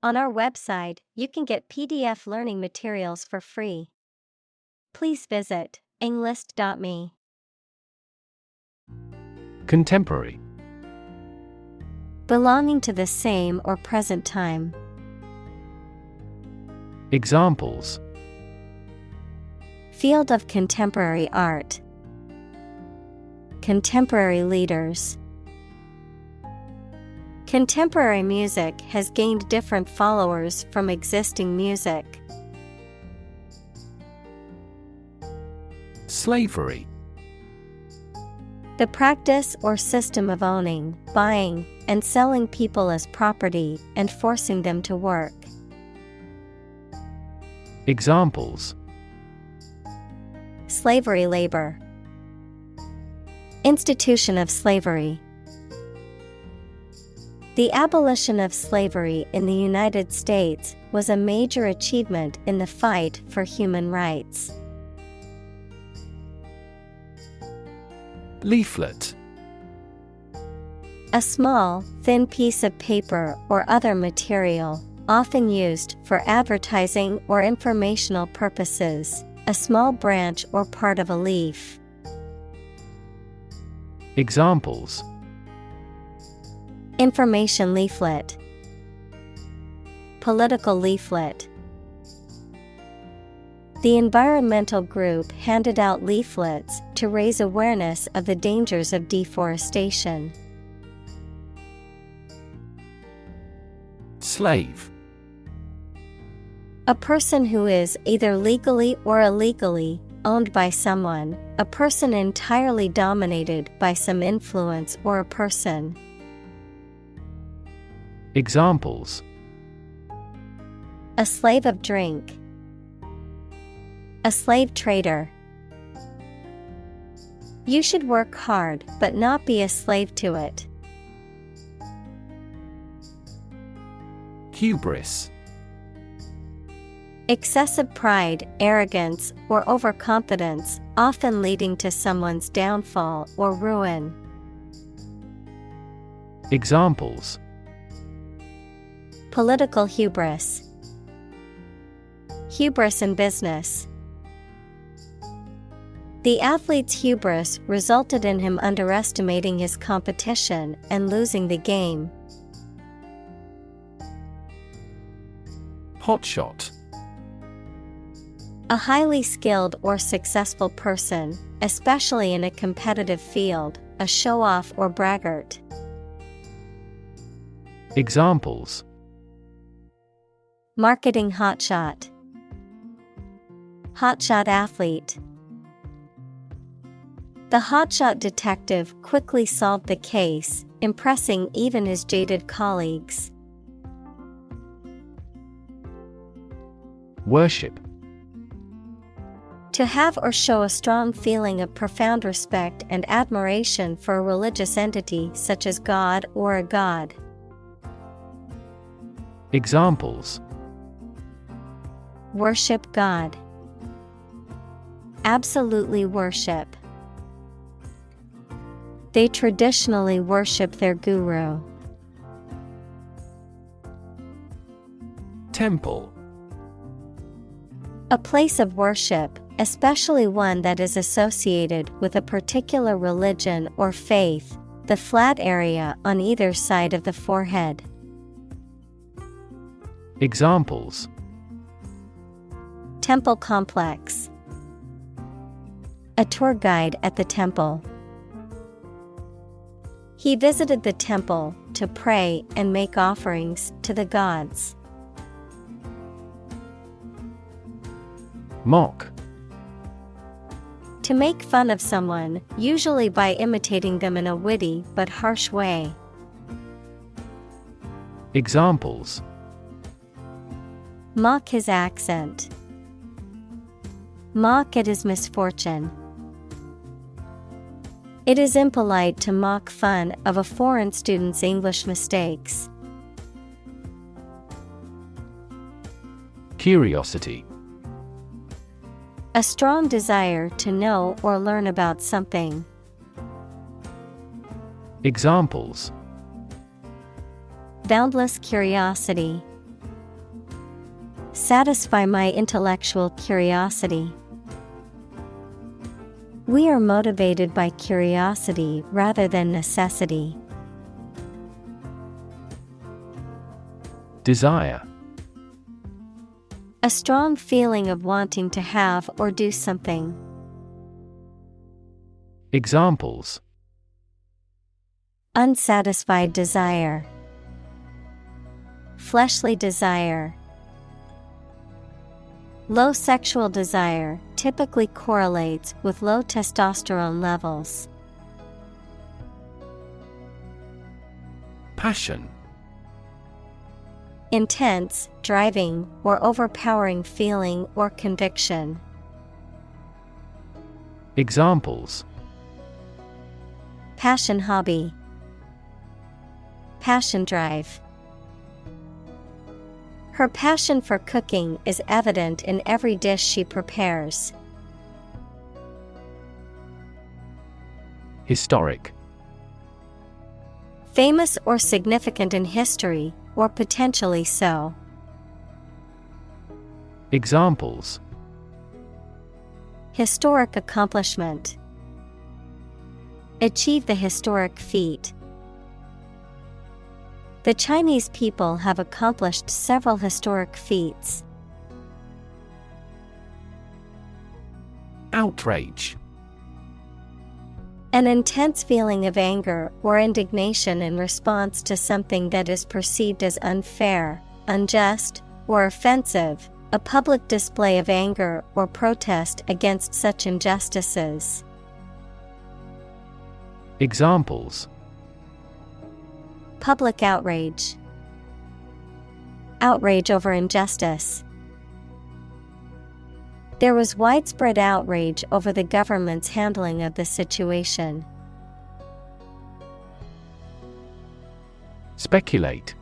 On our website, you can get PDF learning materials for free. Please visit englist.me. Contemporary. Belonging to the same or present time. Examples: Field of contemporary art. Contemporary leaders. Contemporary music has gained different followers from existing music. Slavery. The practice or system of owning, buying, and selling people as property and forcing them to work. Examples: Slavery labor. Institution of slavery. The abolition of slavery in the United States was a major achievement in the fight for human rights. Leaflet. A small, thin piece of paper or other material, often used for advertising or informational purposes, a small branch or part of a leaf. Examples: Information leaflet. Political leaflet. The environmental group handed out leaflets to raise awareness of the dangers of deforestation. Slave. A person who is either legally or illegally owned by someone, a person entirely dominated by some influence or a person. Examples: A slave of drink. A slave trader. You should work hard but not be a slave to it. Hubris. Excessive pride, arrogance, or overconfidence, often leading to someone's downfall or ruin. Examples: Political hubris. Hubris in business. The athlete's hubris resulted in him underestimating his competition and losing the game. Hotshot. A highly skilled or successful person, especially in a competitive field, a show-off or braggart. Examples: Marketing hotshot. Hotshot athlete. The hotshot detective quickly solved the case, impressing even his jaded colleagues. Worship. To have or show a strong feeling of profound respect and admiration for a religious entity such as God or a god. Examples: Worship God. Absolutely worship. They traditionally worship their guru. Temple. A place of worship, especially one that is associated with a particular religion or faith, the flat area on either side of the forehead. Examples: Temple complex. A tour guide at the temple. He visited the temple to pray and make offerings to the gods. Mock. To make fun of someone, usually by imitating them in a witty but harsh way. Examples: Mock his accent. Mock at his misfortune. It is impolite to mock fun of a foreign student's English mistakes. Curiosity. A strong desire to know or learn about something. Examples: Boundless curiosity. Satisfy my intellectual curiosity. We are motivated by curiosity rather than necessity. Desire. A strong feeling of wanting to have or do something. Examples: Unsatisfied desire. Fleshly desire. Low sexual desire typically correlates with low testosterone levels. Passion. Intense, driving, or overpowering feeling or conviction. Examples: Passion hobby. Passion drive. Her passion for cooking is evident in every dish she prepares. Historic. Famous or significant in history, or potentially so. Examples: Historic accomplishment. Achieve the historic feat. The Chinese people have accomplished several historic feats. Outrage. An intense feeling of anger or indignation in response to something that is perceived as unfair, unjust, or offensive, a public display of anger or protest against such injustices. Examples: Public outrage. Outrage over injustice. There was widespread outrage over the government's handling of the situation. Speculate.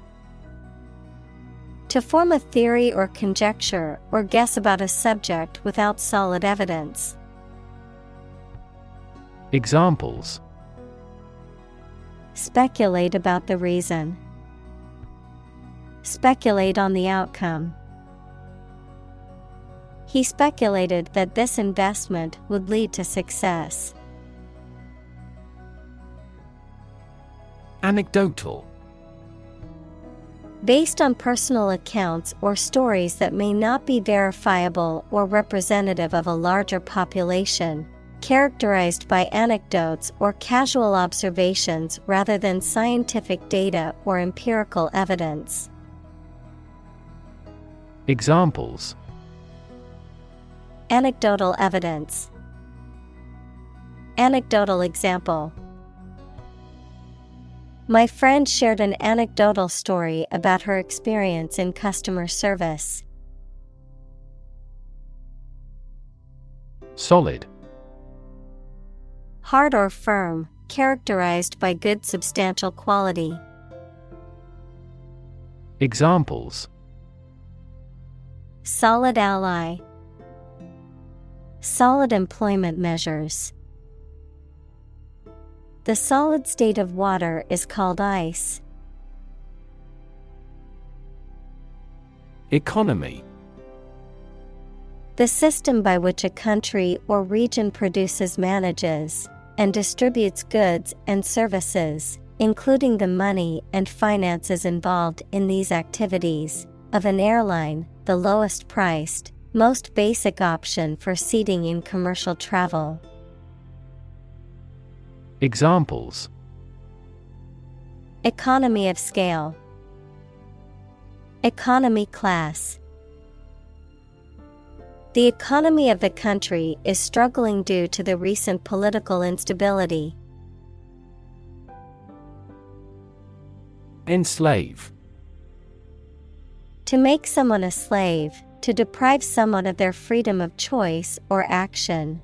To form a theory or conjecture or guess about a subject without solid evidence. Examples: Speculate about the reason. Speculate on the outcome. He speculated that this investment would lead to success. Anecdotal. Based on personal accounts or stories that may not be verifiable or representative of a larger population, characterized by anecdotes or casual observations rather than scientific data or empirical evidence. Examples: Anecdotal evidence. Anecdotal example. My friend shared an anecdotal story about her experience in customer service. Solid. Hard or firm, characterized by good substantial quality. Examples: Solid ally. Solid employment measures. The solid state of water is called ice. Economy. The system by which a country or region produces, manages, and distributes goods and services, including the money and finances involved in these activities, of an airline, the lowest priced, most basic option for seating in commercial travel. Examples: Economy of scale. Economy class. The economy of the country is struggling due to the recent political instability. Enslave. To make someone a slave, to deprive someone of their freedom of choice or action.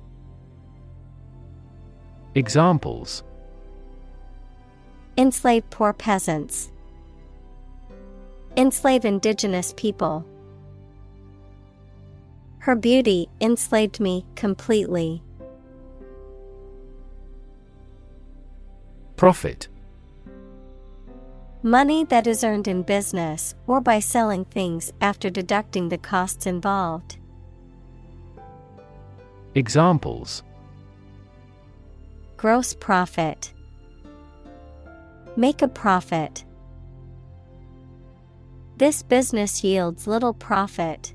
Examples: Enslave poor peasants. Enslave indigenous people. Her beauty enslaved me completely. Profit. Money that is earned in business or by selling things after deducting the costs involved. Examples: Gross profit. Make a profit. This business yields little profit.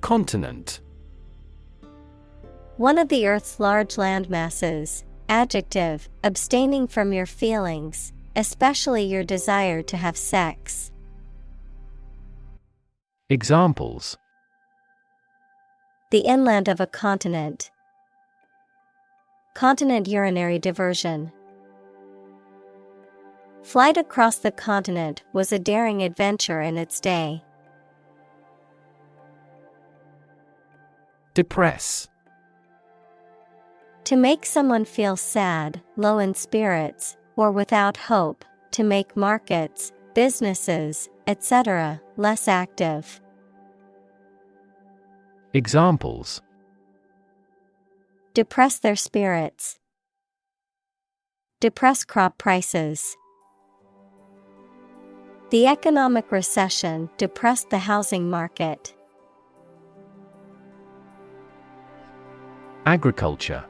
Continent. One of the Earth's large landmasses. Adjective, abstaining from your feelings, especially your desire to have sex. Examples: The inland of a continent. Continent urinary diversion. Flight across the continent was a daring adventure in its day. Depress. To make someone feel sad, low in spirits, or without hope, to make markets, businesses, etc., less active. Examples: Depress their spirits. Depress crop prices. The economic recession depressed the housing market. Agriculture.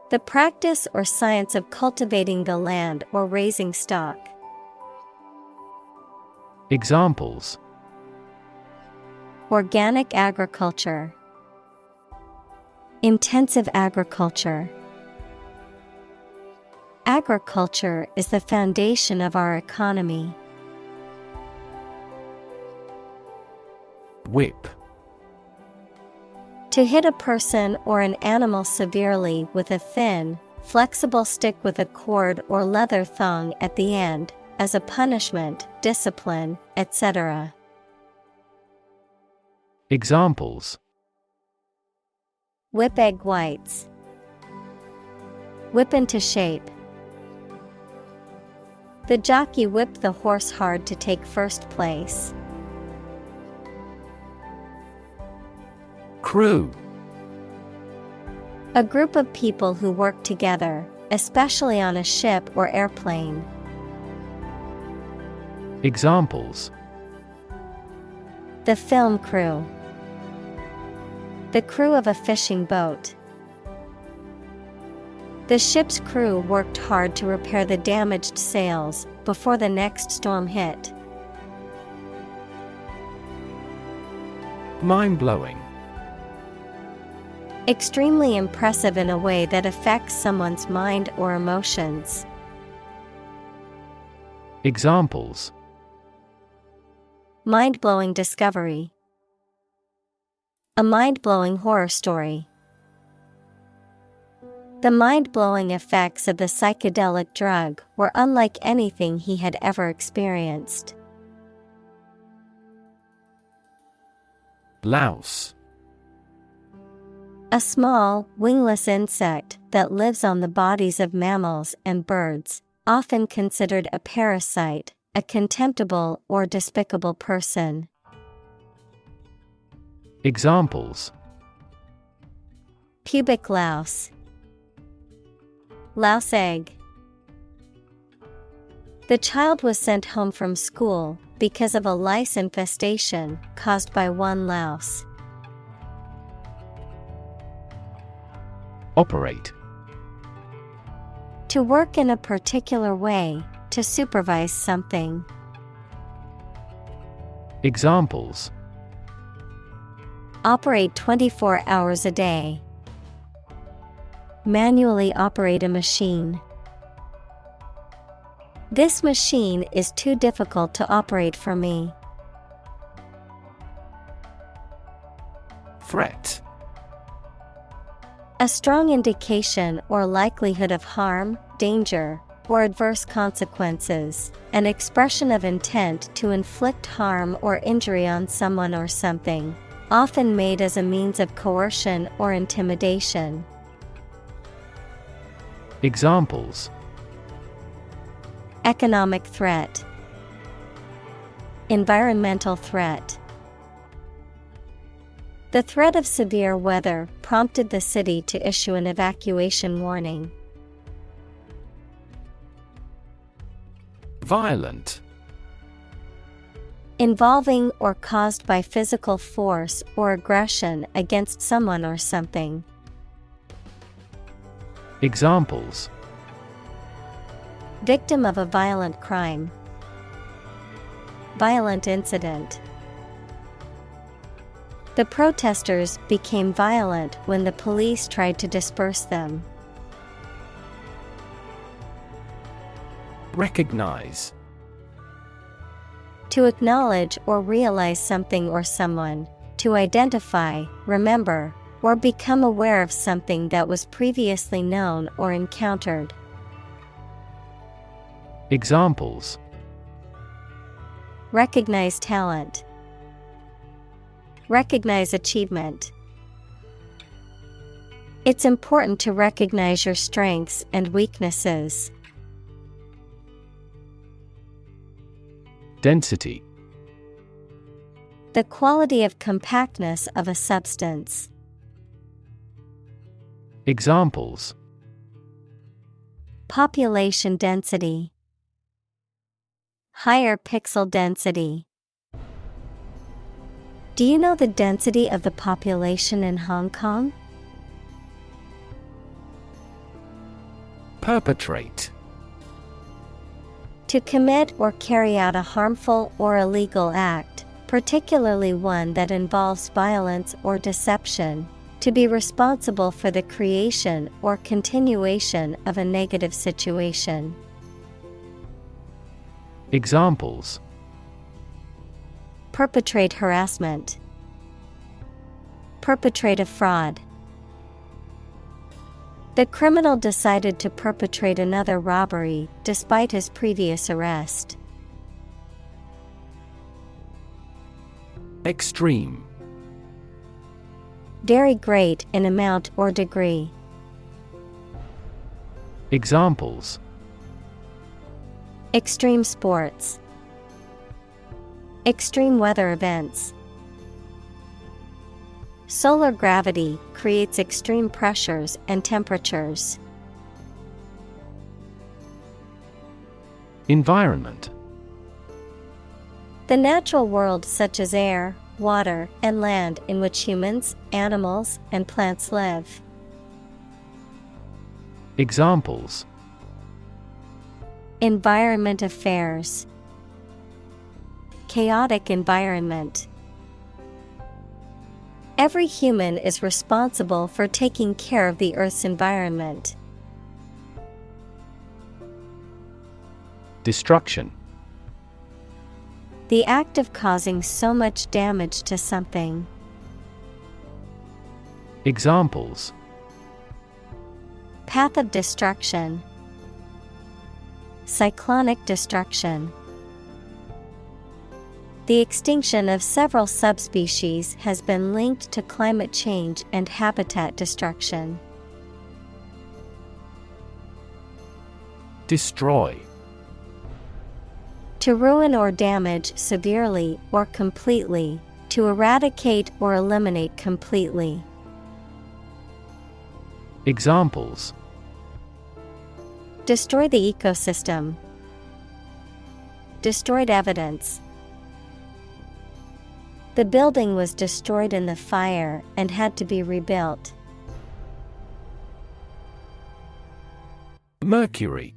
The practice or science of cultivating the land or raising stock. Examples: Organic agriculture. Intensive agriculture. Agriculture is the foundation of our economy. Whip. To hit a person or an animal severely with a thin, flexible stick with a cord or leather thong at the end, as a punishment, discipline, etc. Examples: Whip egg whites. Whip into shape. The jockey whipped the horse hard to take first place. Crew. A group of people who work together, especially on a ship or airplane. Examples: The film crew. The crew of a fishing boat. The ship's crew worked hard to repair the damaged sails before the next storm hit. Mind-blowing. Extremely impressive in a way that affects someone's mind or emotions. Examples: Mind-blowing discovery. A mind-blowing horror story. The mind-blowing effects of the psychedelic drug were unlike anything he had ever experienced. Louse. A small, wingless insect that lives on the bodies of mammals and birds, often considered a parasite, a contemptible or despicable person. Examples: Pubic louse. Louse egg. The child was sent home from school because of a lice infestation caused by one louse. Operate. To work in a particular way, to supervise something. Examples: Operate 24 hours a day. Manually operate a machine. This machine is too difficult to operate for me. Threat. A strong indication or likelihood of harm, danger, or adverse consequences, an expression of intent to inflict harm or injury on someone or something, often made as a means of coercion or intimidation. Examples: Economic threat. Environmental threat. The threat of severe weather prompted the city to issue an evacuation warning. Violent. Involving or caused by physical force or aggression against someone or something. Examples: Victim of a violent crime. Violent incident. The protesters became violent when the police tried to disperse them. Recognize. To acknowledge or realize something or someone, to identify, remember, or become aware of something that was previously known or encountered. Examples: Recognize talent. Recognize achievement. It's important to recognize your strengths and weaknesses. Density. The quality of compactness of a substance. Examples: Population density. Higher pixel density. Do you know the density of the population in Hong Kong? Perpetrate. To commit or carry out a harmful or illegal act, particularly one that involves violence or deception. To be responsible for the creation or continuation of a negative situation. Examples: Perpetrate harassment. Perpetrate a fraud. The criminal decided to perpetrate another robbery despite his previous arrest. Extreme. Very great in amount or degree. Examples: Extreme sports. Extreme weather events. Solar gravity creates extreme pressures and temperatures. Environment. The natural world such as air, water, and land in which humans, animals, and plants live. Examples: Environment affairs. Chaotic environment. Every human is responsible for taking care of the Earth's environment. Destruction. The act of causing so much damage to something. Examples: Path of destruction. Cyclonic destruction. The extinction of several subspecies has been linked to climate change and habitat destruction. Destroy. To ruin or damage severely or completely, to eradicate or eliminate completely. Examples: Destroy the ecosystem. Destroyed evidence. The building was destroyed in the fire and had to be rebuilt. Mercury.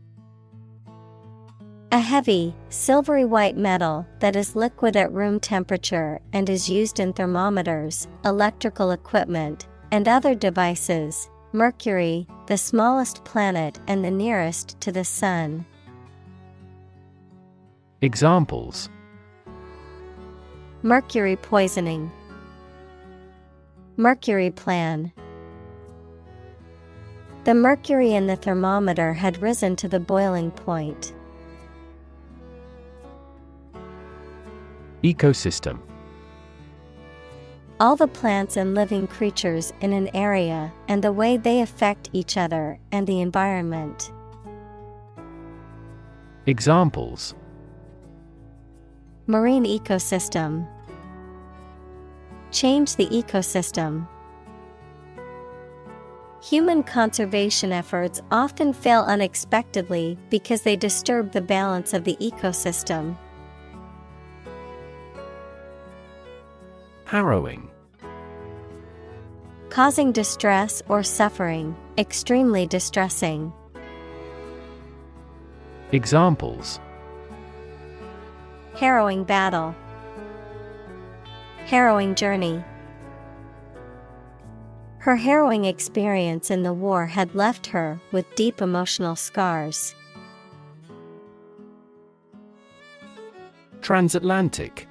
A heavy, silvery white metal that is liquid at room temperature and is used in thermometers, electrical equipment, and other devices. Mercury, the smallest planet and the nearest to the Sun. Examples: Mercury poisoning. Mercury plan. The mercury in the thermometer had risen to the boiling point. Ecosystem. All the plants and living creatures in an area and the way they affect each other and the environment. Examples: Marine ecosystem. Change the ecosystem. Human conservation efforts often fail unexpectedly because they disturb the balance of the ecosystem. Harrowing. Causing distress or suffering, extremely distressing. Examples: Harrowing battle. Harrowing journey. Her harrowing experience in the war had left her with deep emotional scars. Transatlantic.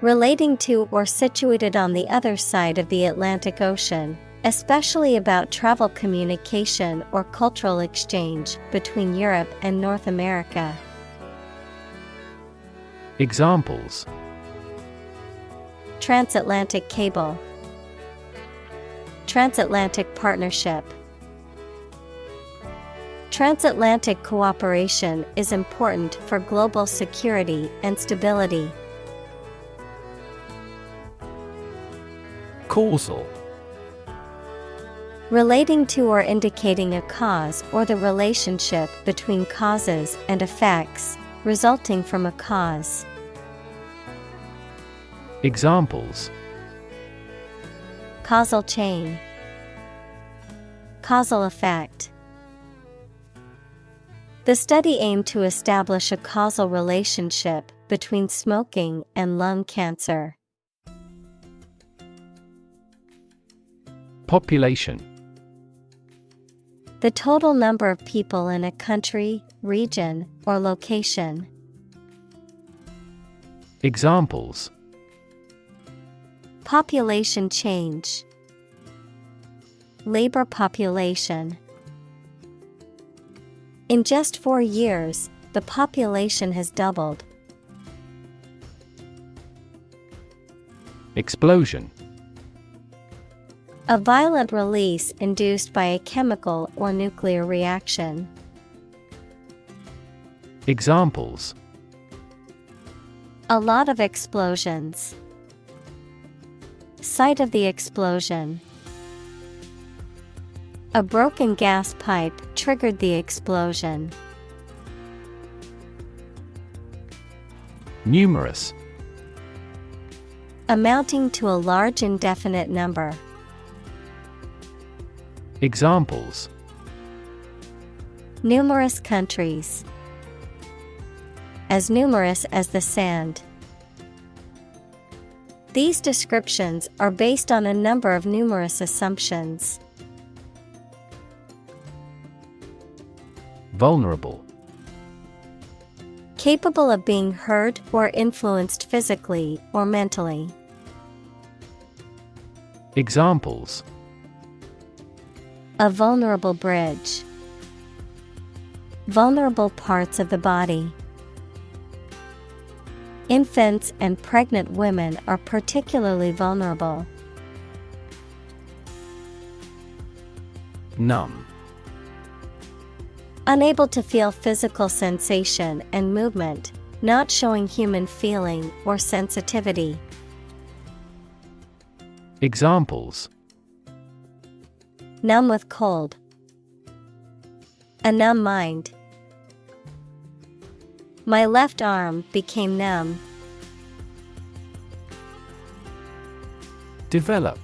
Relating to or situated on the other side of the Atlantic Ocean, especially about travel, communication, or cultural exchange between Europe and North America. Examples: Transatlantic cable. Transatlantic partnership. Transatlantic cooperation is important for global security and stability. Causal. Relating to or indicating a cause or the relationship between causes and effects, resulting from a cause. Examples: Causal chain. Causal effect. The study aimed to establish a causal relationship between smoking and lung cancer. Population. The total number of people in a country, region, or location. Examples: Population change. Labor population. In just 4 years, the population has doubled. Explosion. A violent release induced by a chemical or nuclear reaction. Examples: A lot of explosions. Site of the explosion. A broken gas pipe triggered the explosion. Numerous. Amounting to a large indefinite number. Examples: Numerous countries. As numerous as the sand. These descriptions are based on a number of numerous assumptions. Vulnerable. Capable of being hurt or influenced physically or mentally. Examples: A vulnerable bridge. Vulnerable parts of the body. Infants and pregnant women are particularly vulnerable. Numb. Unable to feel physical sensation and movement, not showing human feeling or sensitivity. Examples: Numb with cold. A numb mind. My left arm became numb. Develop.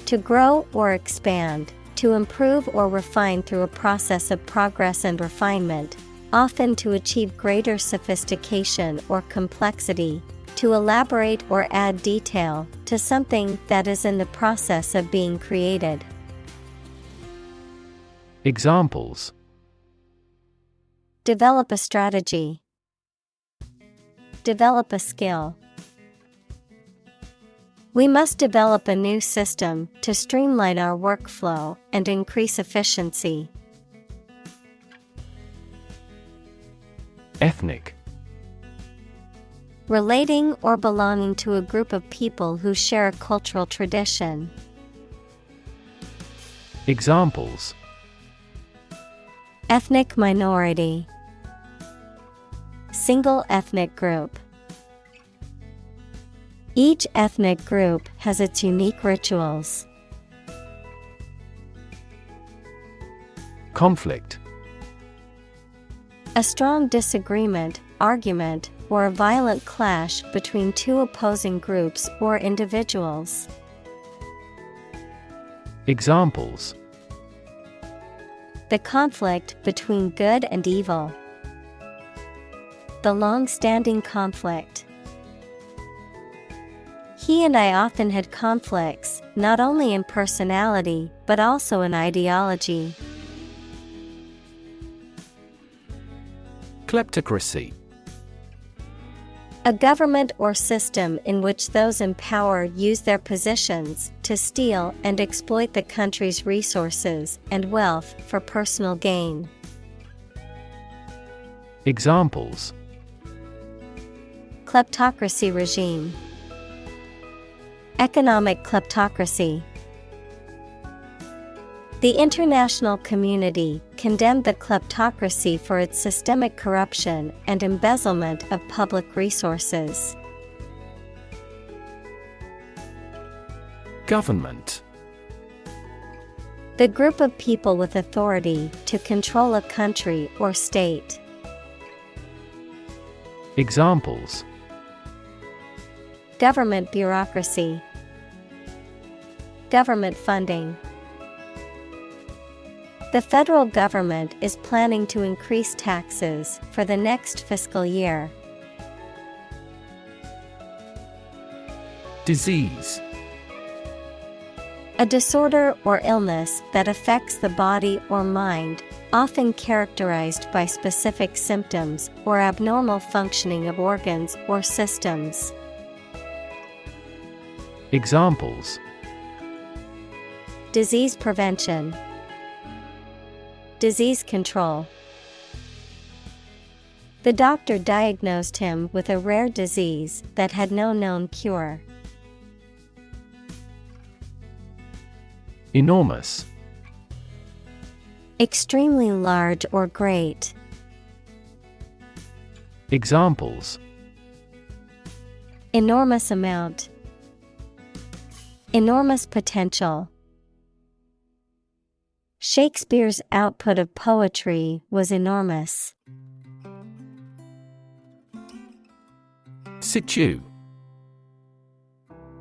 To grow or expand, to improve or refine through a process of progress and refinement, often to achieve greater sophistication or complexity, to elaborate or add detail to something that is in the process of being created. Examples: Develop a strategy. Develop a skill. We must develop a new system to streamline our workflow and increase efficiency. Ethnic. Relating or belonging to a group of people who share a cultural tradition. Examples: Ethnic minority. Single ethnic group. Each ethnic group has its unique rituals. Conflict. A strong disagreement, argument, or a violent clash between two opposing groups or individuals. Examples: The conflict between good and evil. The long-standing conflict. He and I often had conflicts, not only in personality, but also in ideology. Kleptocracy. A government or system in which those in power use their positions to steal and exploit the country's resources and wealth for personal gain. Examples: Kleptocracy regime. Economic kleptocracy. The international community condemned the kleptocracy for its systemic corruption and embezzlement of public resources. Government. The group of people with authority to control a country or state. Examples: Government bureaucracy. Government funding. The federal government is planning to increase taxes for the next fiscal year. Disease. A disorder or illness that affects the body or mind, often characterized by specific symptoms or abnormal functioning of organs or systems. Examples: Disease prevention. Disease control. The doctor diagnosed him with a rare disease that had no known cure. Enormous. Extremely large or great. Examples: Enormous amount. Enormous potential. Shakespeare's output of poetry was enormous. Situ.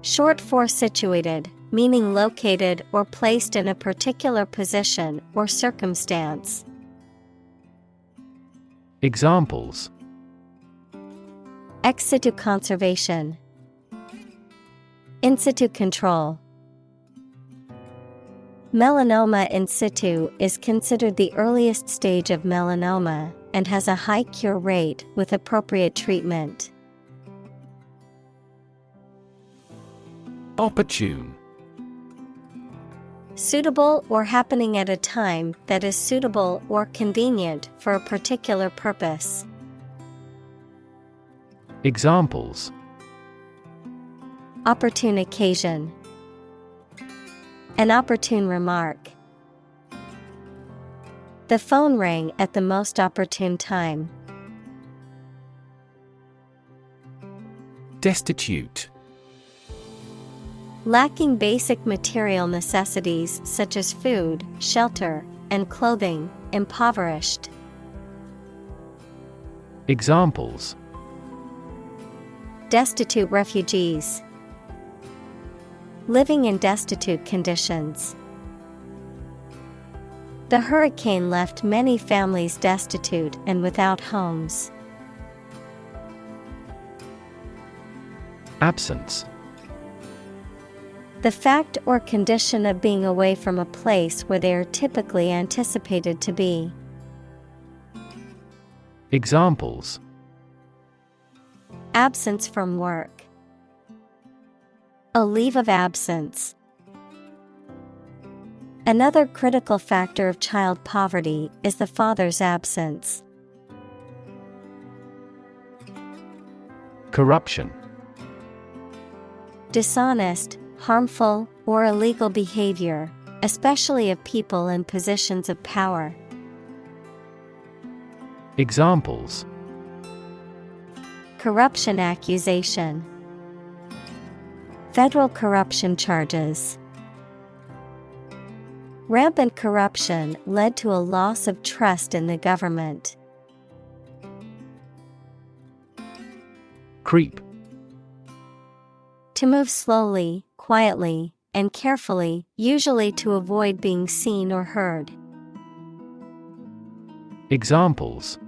Short for situated, meaning located or placed in a particular position or circumstance. Examples: Ex situ conservation. In situ control. Melanoma in situ is considered the earliest stage of melanoma and has a high cure rate with appropriate treatment. Opportune. Suitable or happening at a time that is suitable or convenient for a particular purpose. Examples: Opportune occasion. An opportune remark. The phone rang at the most opportune time. Destitute. Lacking basic material necessities such as food, shelter, and clothing, impoverished. Examples: Destitute refugees. Living in destitute conditions. The hurricane left many families destitute and without homes. Absence. The fact or condition of being away from a place where they are typically anticipated to be. Examples: Absence from work. A leave of absence. Another critical factor of child poverty is the father's absence. Corruption. Dishonest, harmful, or illegal behavior, especially of people in positions of power. Examples: Corruption accusation. Federal corruption charges. Rampant corruption led to a loss of trust in the government. Creep. To move slowly, quietly, and carefully, usually to avoid being seen or heard. Examples: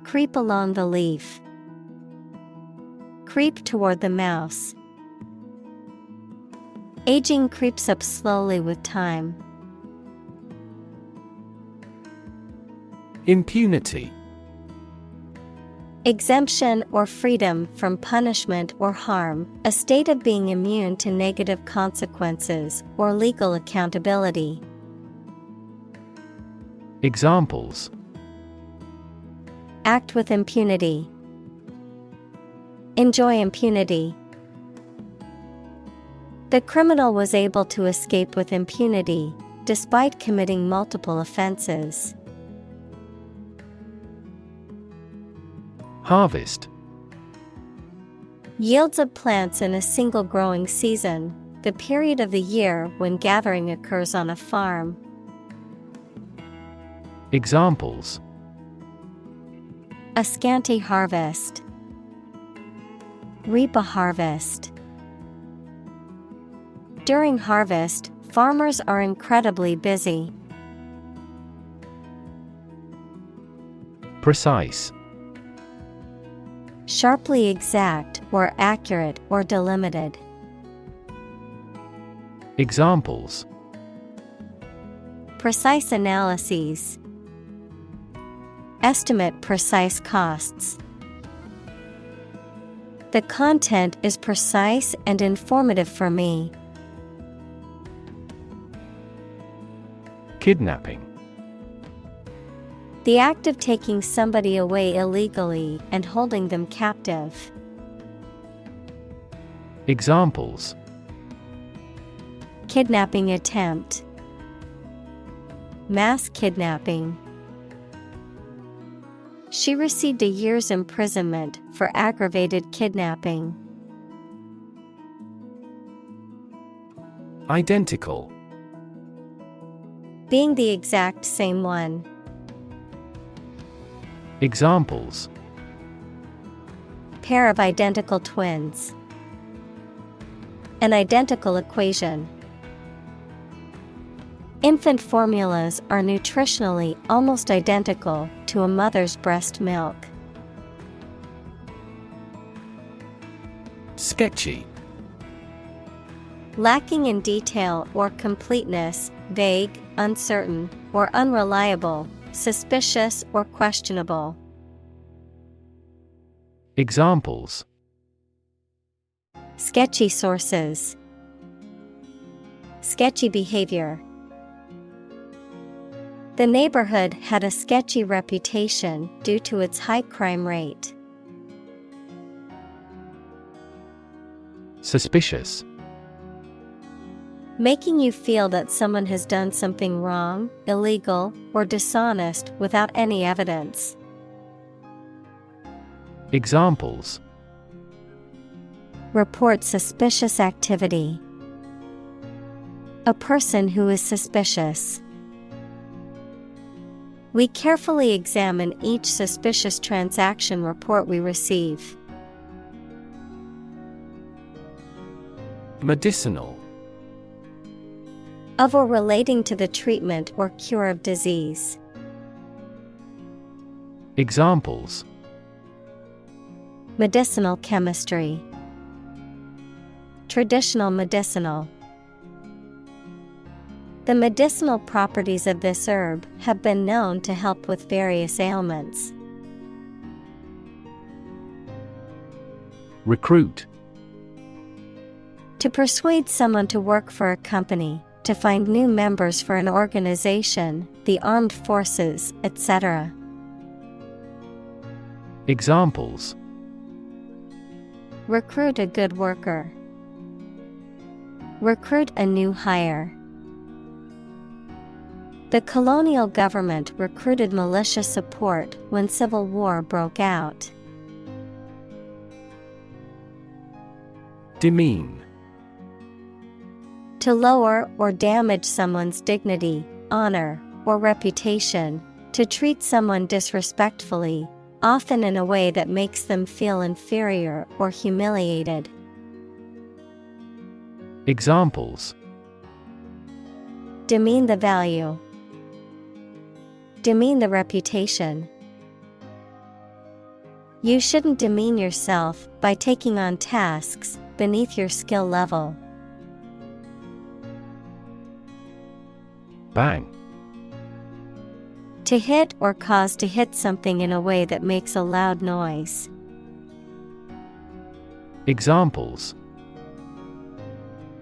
Creep along the leaf. Creep toward the mouse. Aging creeps up slowly with time. Impunity. Exemption or freedom from punishment or harm, a state of being immune to negative consequences or legal accountability. Examples: Act with impunity. Enjoy impunity. The criminal was able to escape with impunity, despite committing multiple offenses. Harvest. Yields of plants in a single growing season, the period of the year when gathering occurs on a farm. Examples: A scanty harvest. Reap a harvest. During harvest, farmers are incredibly busy. Precise. Sharply exact or accurate or delimited. Examples: Precise analyses. Estimate precise costs. The content is precise and informative for me. Kidnapping. The act of taking somebody away illegally and holding them captive. Examples: Kidnapping attempt. Mass kidnapping. She received a year's imprisonment for aggravated kidnapping. Identical. Being the exact same one. Examples: Pair of identical twins. An identical equation. Infant formulas are nutritionally almost identical to a mother's breast milk. Sketchy. Lacking in detail or completeness, vague, uncertain, or unreliable, suspicious or questionable. Examples: Sketchy sources. Sketchy behavior. The neighborhood had a sketchy reputation due to its high crime rate. Suspicious. Making you feel that someone has done something wrong, illegal, or dishonest without any evidence. Examples: Report suspicious activity. A person who is suspicious. We carefully examine each suspicious transaction report we receive. Medicinal. Of or relating to the treatment or cure of disease. Examples: Medicinal chemistry. Traditional medicinal. The medicinal properties of this herb have been known to help with various ailments. Recruit. To persuade someone to work for a company, to find new members for an organization, the armed forces, etc. Examples: Recruit a good worker. Recruit a new hire. The colonial government recruited militia support when civil war broke out. Demean. To lower or damage someone's dignity, honor, or reputation, to treat someone disrespectfully, often in a way that makes them feel inferior or humiliated. Examples: Demean the value. Demean the reputation. You shouldn't demean yourself by taking on tasks beneath your skill level. Bang. To hit or cause to hit something in a way that makes a loud noise. Examples: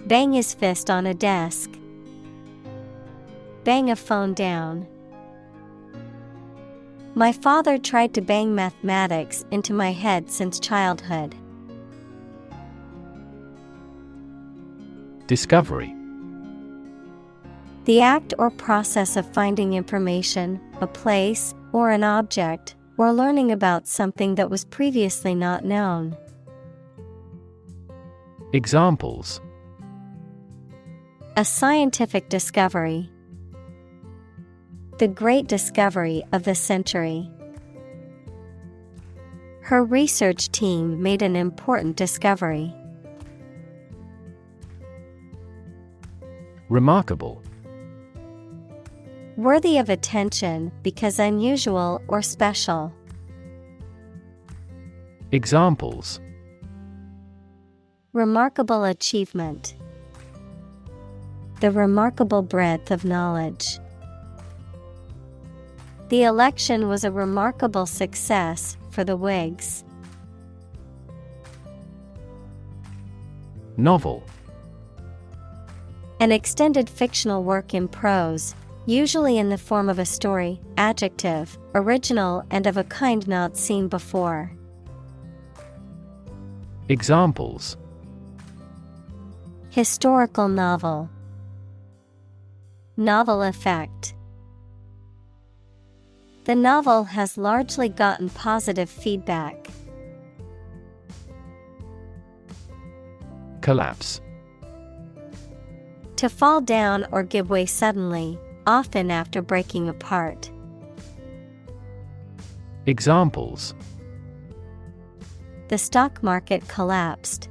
Bang his fist on a desk. Bang a phone down. My father tried to bang mathematics into my head since childhood. Discovery. The act or process of finding information, a place, or an object, or learning about something that was previously not known. Examples: A scientific discovery. The great discovery of the century. Her research team made an important discovery. Remarkable. Worthy of attention because unusual or special. Examples: Remarkable achievement. The remarkable breadth of knowledge. The election was a remarkable success for the Whigs. Novel. An extended fictional work in prose, usually in the form of a story, adjective, original and of a kind not seen before. Examples: Historical novel. Novel effect. The novel has largely gotten positive feedback. Collapse. To fall down or give way suddenly, often after breaking apart. Examples: The stock market collapsed.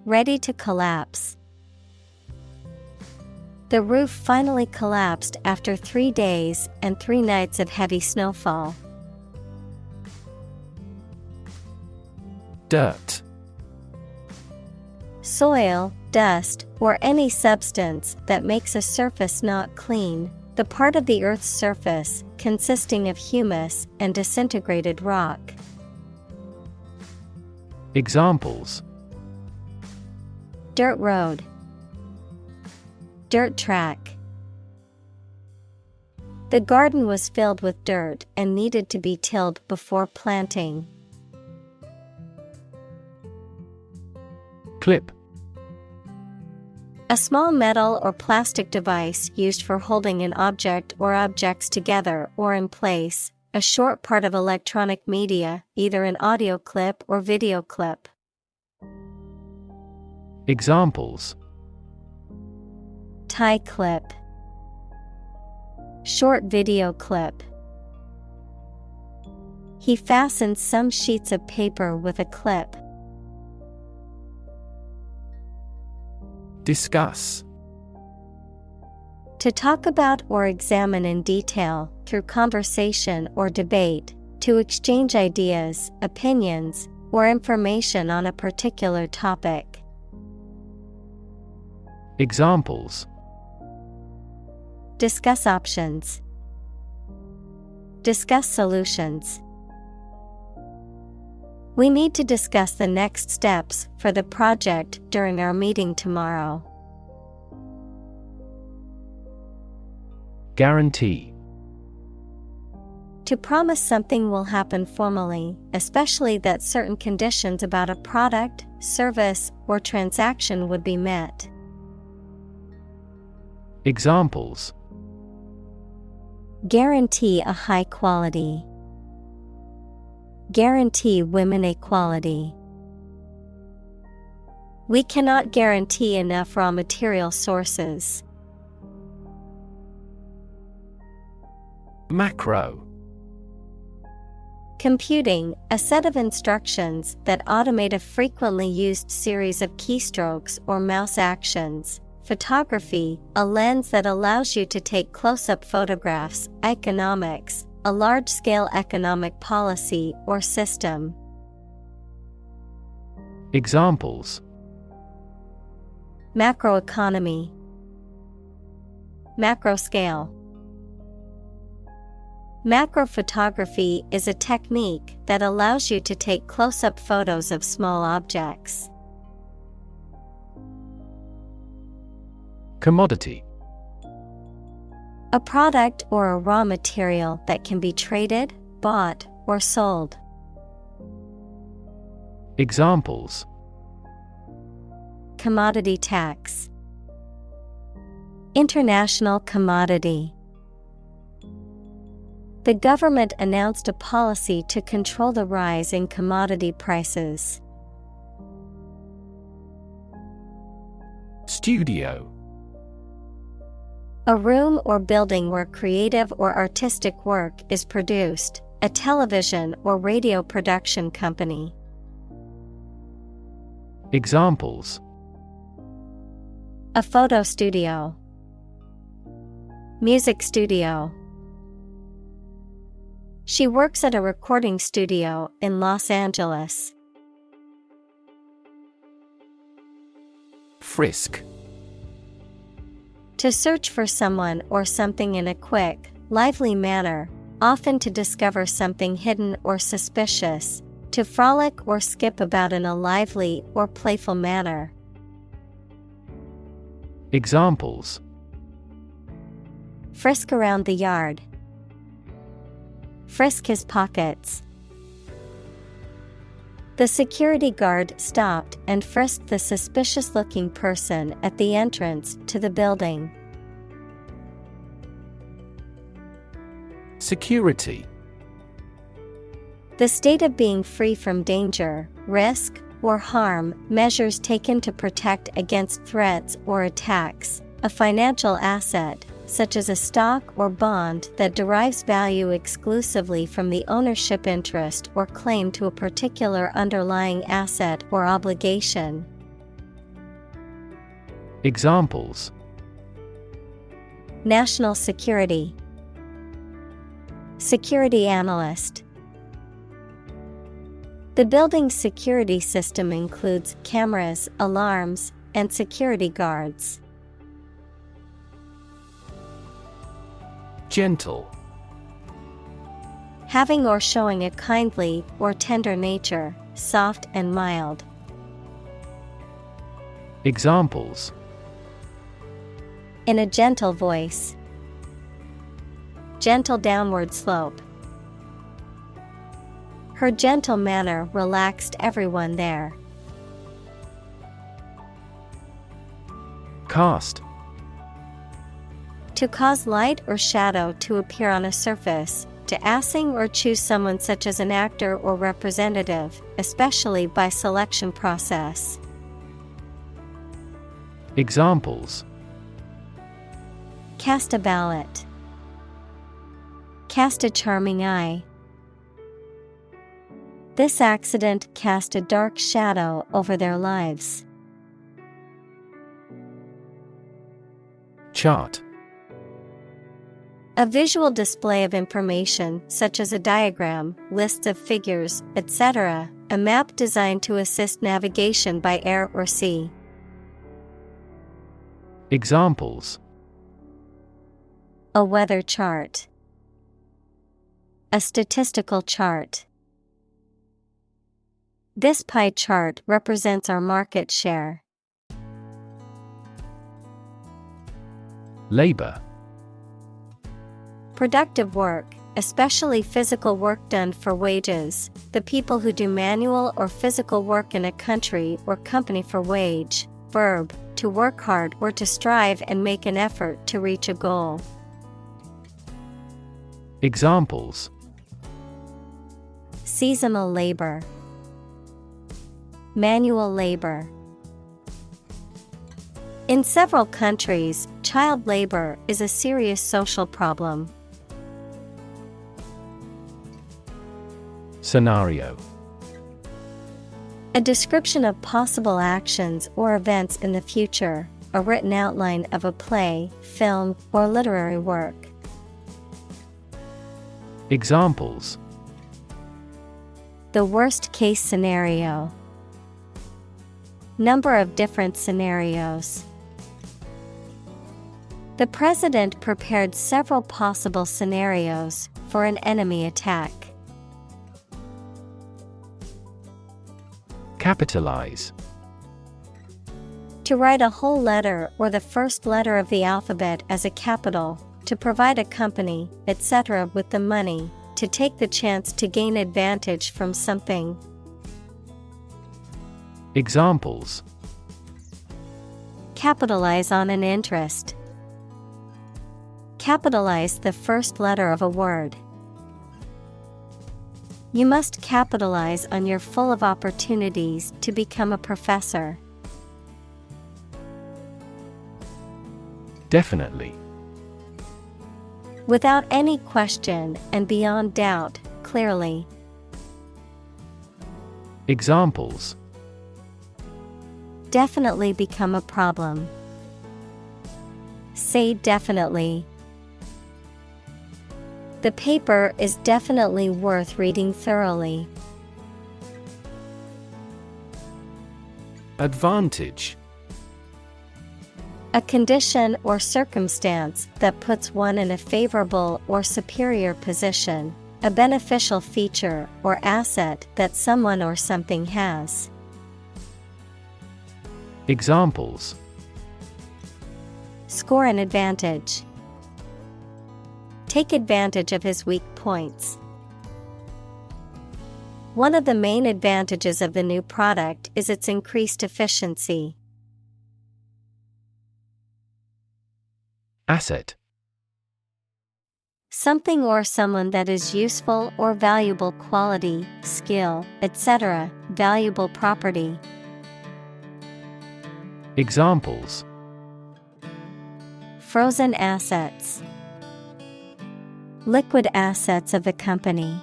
Ready to collapse. The roof finally collapsed after 3 days and 3 nights of heavy snowfall. Dirt. Soil, dust, or any substance that makes a surface not clean, the part of the Earth's surface consisting of humus and disintegrated rock. Examples: Dirt road. Dirt track. The garden was filled with dirt and needed to be tilled before planting. Clip. A small metal or plastic device used for holding an object or objects together or in place, a short part of electronic media, either an audio clip or video clip. Examples: Tie clip. Short video clip. He fastened some sheets of paper with a clip. Discuss. To talk about or examine in detail, through conversation or debate, to exchange ideas, opinions, or information on a particular topic. Examples: Discuss options. Discuss solutions. We need to discuss the next steps for the project during our meeting tomorrow. Guarantee. To promise something will happen formally, especially that certain conditions about a product, service, or transaction would be met. Examples: Guarantee a high quality. Guarantee women equality. We cannot guarantee enough raw material sources. Macro. Computing, a set of instructions that automate a frequently used series of keystrokes or mouse actions. Photography, a lens that allows you to take close-up photographs. Economics, a large-scale economic policy or system. Examples: Macroeconomy, macro scale. Macrophotography is a technique that allows you to take close-up photos of small objects. Commodity. A product or a raw material that can be traded, bought, or sold. Examples: Commodity tax, international commodity. The government announced a policy to control the rise in commodity prices. Studio. A room or building where creative or artistic work is produced, a television or radio production company. Examples: A photo studio, music studio. She works at a recording studio in Los Angeles. Frisk. To search for someone or something in a quick, lively manner, often to discover something hidden or suspicious, to frolic or skip about in a lively or playful manner. Examples: Frisk around the yard. Frisk his pockets. The security guard stopped and frisked the suspicious-looking person at the entrance to the building. Security. The state of being free from danger, risk, or harm, measures taken to protect against threats or attacks, a financial asset, such as a stock or bond that derives value exclusively from the ownership interest or claim to a particular underlying asset or obligation. Examples: National security, security analyst. The building's security system includes cameras, alarms, and security guards. Gentle. Having or showing a kindly or tender nature, soft and mild. Examples: In a gentle voice. Gentle downward slope. Her gentle manner relaxed everyone there. Cast. To cause light or shadow to appear on a surface, to assign or choose someone such as an actor or representative, especially by selection process. Examples: Cast a ballot. Cast a charming eye. This accident cast a dark shadow over their lives. Chart. A visual display of information such as a diagram, lists of figures, etc., a map designed to assist navigation by air or sea. Examples: A weather chart. A statistical chart. This pie chart represents our market share. Labor. Productive work, especially physical work done for wages, the people who do manual or physical work in a country or company for wage. Verb, to work hard or to strive and make an effort to reach a goal. Examples: Seasonal labor. Manual labor. In several countries, child labor is a serious social problem. Scenario: A description of possible actions or events in the future, a written outline of a play, film, or literary work. Examples: The worst case scenario. Number of different scenarios. The president prepared several possible scenarios for an enemy attack. Capitalize: To write a whole letter or the first letter of the alphabet as a capital, to provide a company, etc. with the money, to take the chance to gain advantage from something. Examples: Capitalize on an interest. Capitalize the first letter of a word. You must capitalize on your full of opportunities to become a professor. Definitely. Without any question and beyond doubt, clearly. Examples: Definitely become a problem. Say definitely. The paper is definitely worth reading thoroughly. Advantage: A condition or circumstance that puts one in a favorable or superior position, a beneficial feature or asset that someone or something has. Examples: Score an advantage. Take advantage of his weak points. One of the main advantages of the new product is its increased efficiency. Asset: Something or someone that is useful or valuable quality, skill, etc., valuable property. Examples: Frozen assets. Liquid assets of the company.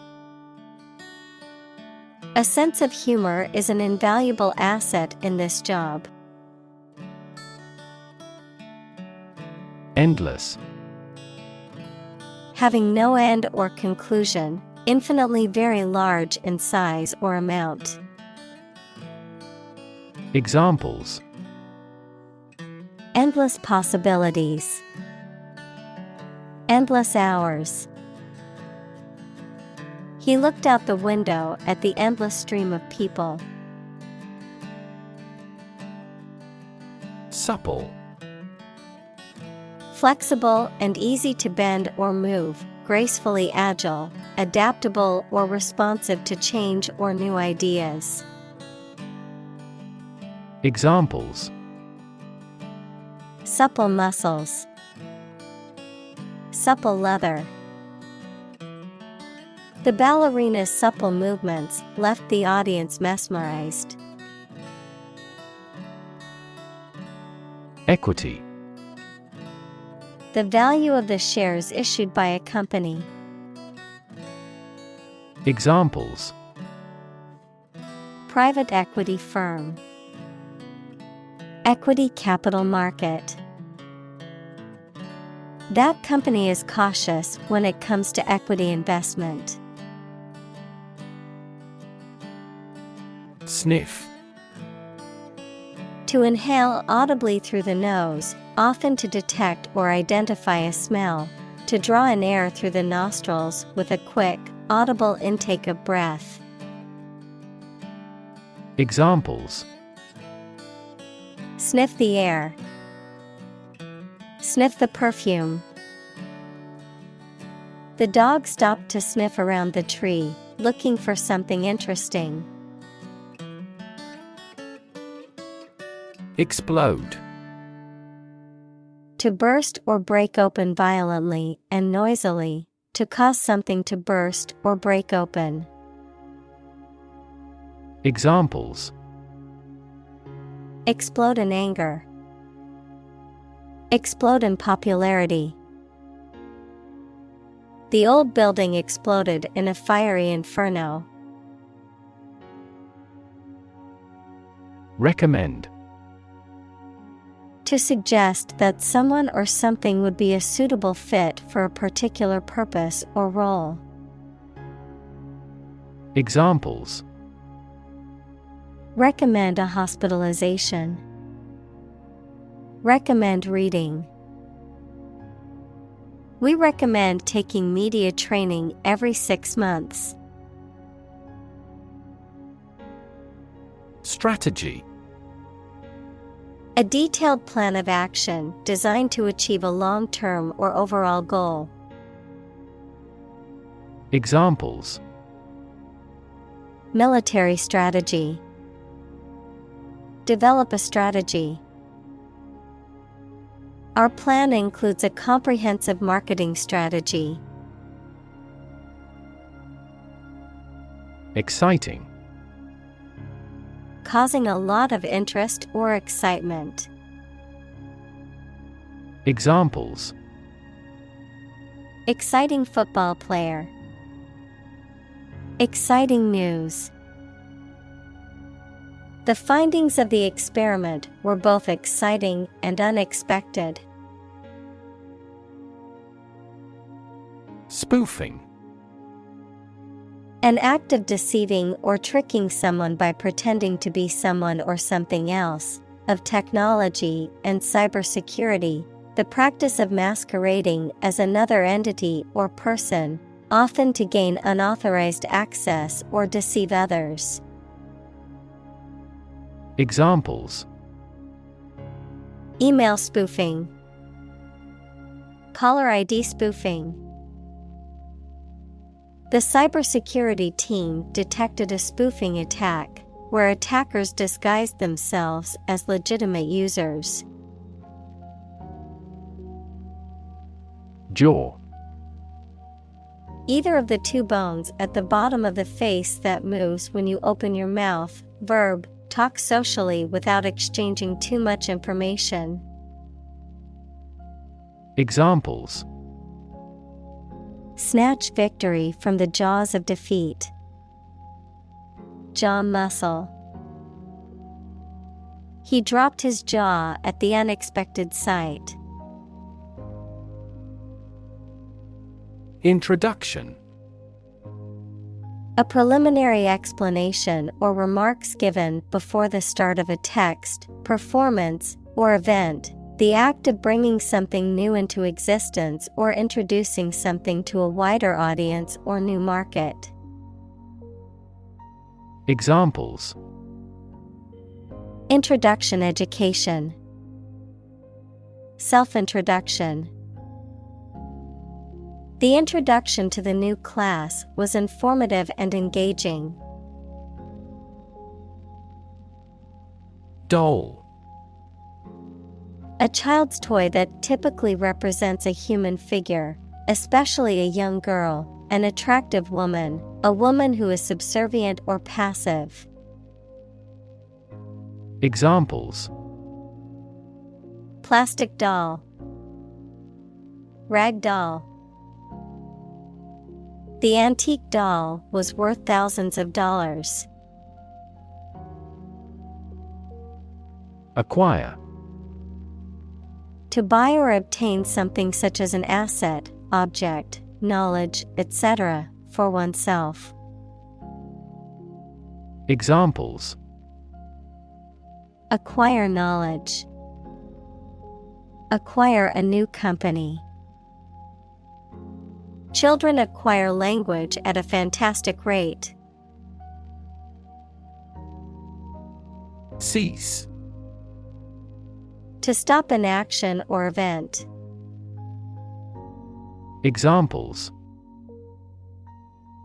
A sense of humor is an invaluable asset in this job. Endless: Having no end or conclusion, infinitely very large in size or amount. Examples: Endless possibilities. Endless hours. He looked out the window at the endless stream of people. Supple: Flexible and easy to bend or move, gracefully agile, adaptable or responsive to change or new ideas. Examples: Supple muscles. Supple leather. The ballerina's supple movements left the audience mesmerized. Equity: The value of the shares issued by a company. Examples: Private equity firm. Equity capital market. That company is cautious when it comes to equity investment. Sniff: To inhale audibly through the nose, often to detect or identify a smell, to draw in air through the nostrils with a quick, audible intake of breath. Examples: Sniff the air. Sniff the perfume. The dog stopped to sniff around the tree, looking for something interesting. Explode: To burst or break open violently and noisily, to cause something to burst or break open. Examples: Explode in anger. Explode in popularity. The old building exploded in a fiery inferno. Recommend. To suggest that someone or something would be a suitable fit for a particular purpose or role. Examples: Recommend a hospitalization. Recommend reading. We recommend taking media training every 6 months. Strategy. A detailed plan of action designed to achieve a long-term or overall goal. Examples: Military strategy. Develop a strategy. Our plan includes a comprehensive marketing strategy. Exciting. Causing a lot of interest or excitement. Examples: Exciting football player. Exciting news. The findings of the experiment were both exciting and unexpected. Spoofing. An act of deceiving or tricking someone by pretending to be someone or something else. Of technology and cybersecurity, the practice of masquerading as another entity or person, often to gain unauthorized access or deceive others. Examples: Email spoofing. Caller ID spoofing. The cybersecurity team detected a spoofing attack, where attackers disguised themselves as legitimate users. Jaw. Either of the two bones at the bottom of the face that moves when you open your mouth. Verb, talk socially without exchanging too much information. Examples: Snatch victory from the jaws of defeat. Jaw muscle. He dropped his jaw at the unexpected sight. Introduction. A preliminary explanation or remarks given before the start of a text, performance, or event. The act of bringing something new into existence or introducing something to a wider audience or new market. Examples: Introduction education. Self-introduction. The introduction to the new class was informative and engaging. Doll. A child's toy that typically represents a human figure, especially a young girl, an attractive woman, a woman who is subservient or passive. Examples: Plastic doll. Rag doll. The antique doll was worth thousands of dollars. Acquire. To buy or obtain something such as an asset, object, knowledge, etc., for oneself. Examples: Acquire knowledge. Acquire a new company. Children acquire language at a fantastic rate. Cease. To stop an action or event. Examples: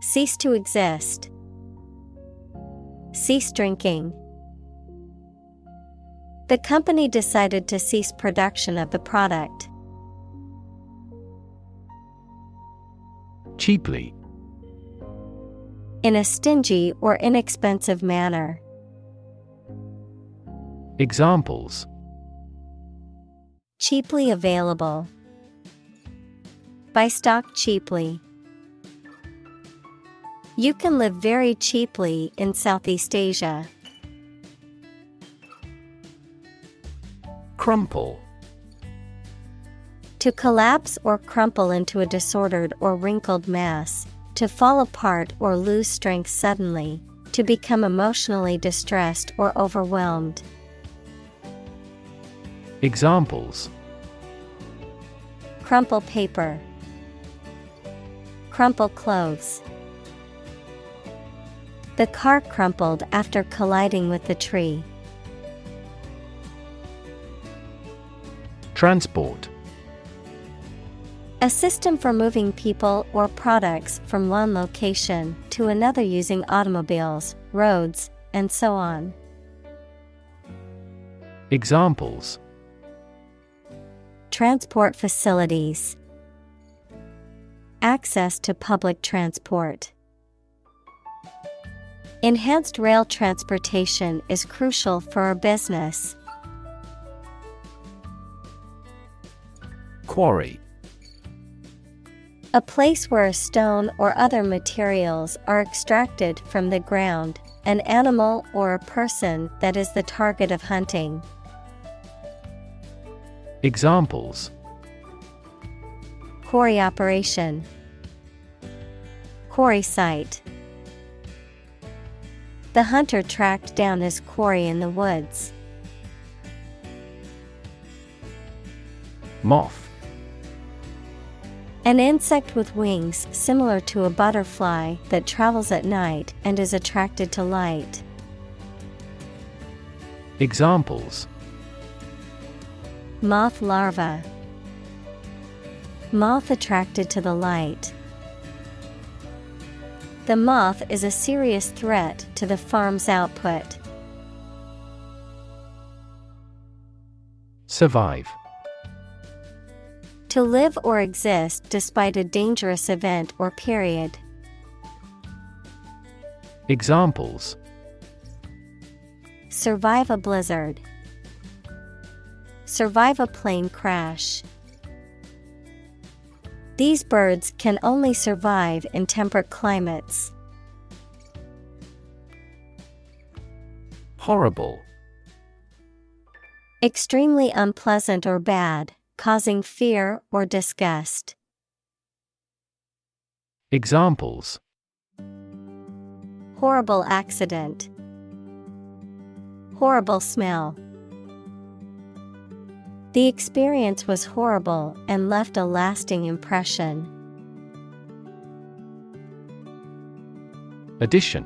Cease to exist. Cease drinking. The company decided to cease production of the product. Cheaply. In a stingy or inexpensive manner. Examples: Cheaply available. Buy stock cheaply. You can live very cheaply in Southeast Asia. Crumple. To collapse or crumple into a disordered or wrinkled mass, to fall apart or lose strength suddenly, to become emotionally distressed or overwhelmed. Examples: Crumple paper. Crumple clothes. The car crumpled after colliding with the tree. Transport. A system for moving people or products from one location to another using automobiles, roads, and so on. Examples: Transport facilities. Access to public transport. Enhanced rail transportation is crucial for our business. Quarry. A place where a stone or other materials are extracted from the ground, an animal or a person that is the target of hunting. Examples: Quarry operation. Quarry site. The hunter tracked down his quarry in the woods. Moth. An insect with wings similar to a butterfly that travels at night and is attracted to light. Examples: Moth larva. Moth attracted to the light. The moth is a serious threat to the farm's output. Survive. To live or exist despite a dangerous event or period. Examples: Survive a blizzard. Survive a plane crash. These birds can only survive in temperate climates. Horrible. Extremely unpleasant or bad, causing fear or disgust. Examples: Horrible accident. Horrible smell. The experience was horrible and left a lasting impression. Addition.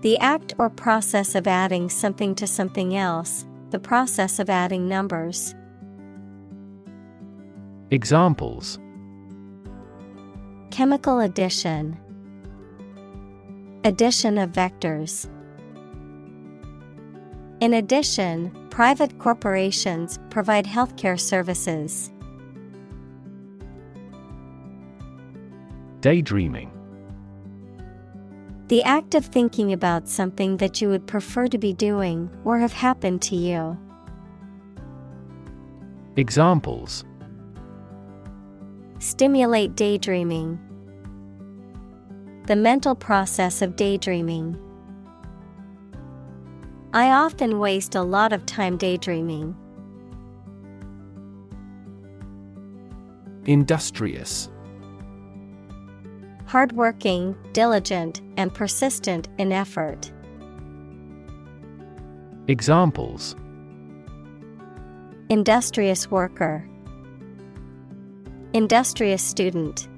The act or process of adding something to something else, the process of adding numbers. Examples: Chemical addition. Addition of vectors. In addition, private corporations provide healthcare services. Daydreaming. The act of thinking about something that you would prefer to be doing or have happened to you. Examples: Stimulate daydreaming. The mental process of daydreaming. I often waste a lot of time daydreaming. Industrious. Hardworking, diligent, and persistent in effort. Examples: Industrious worker. Industrious student.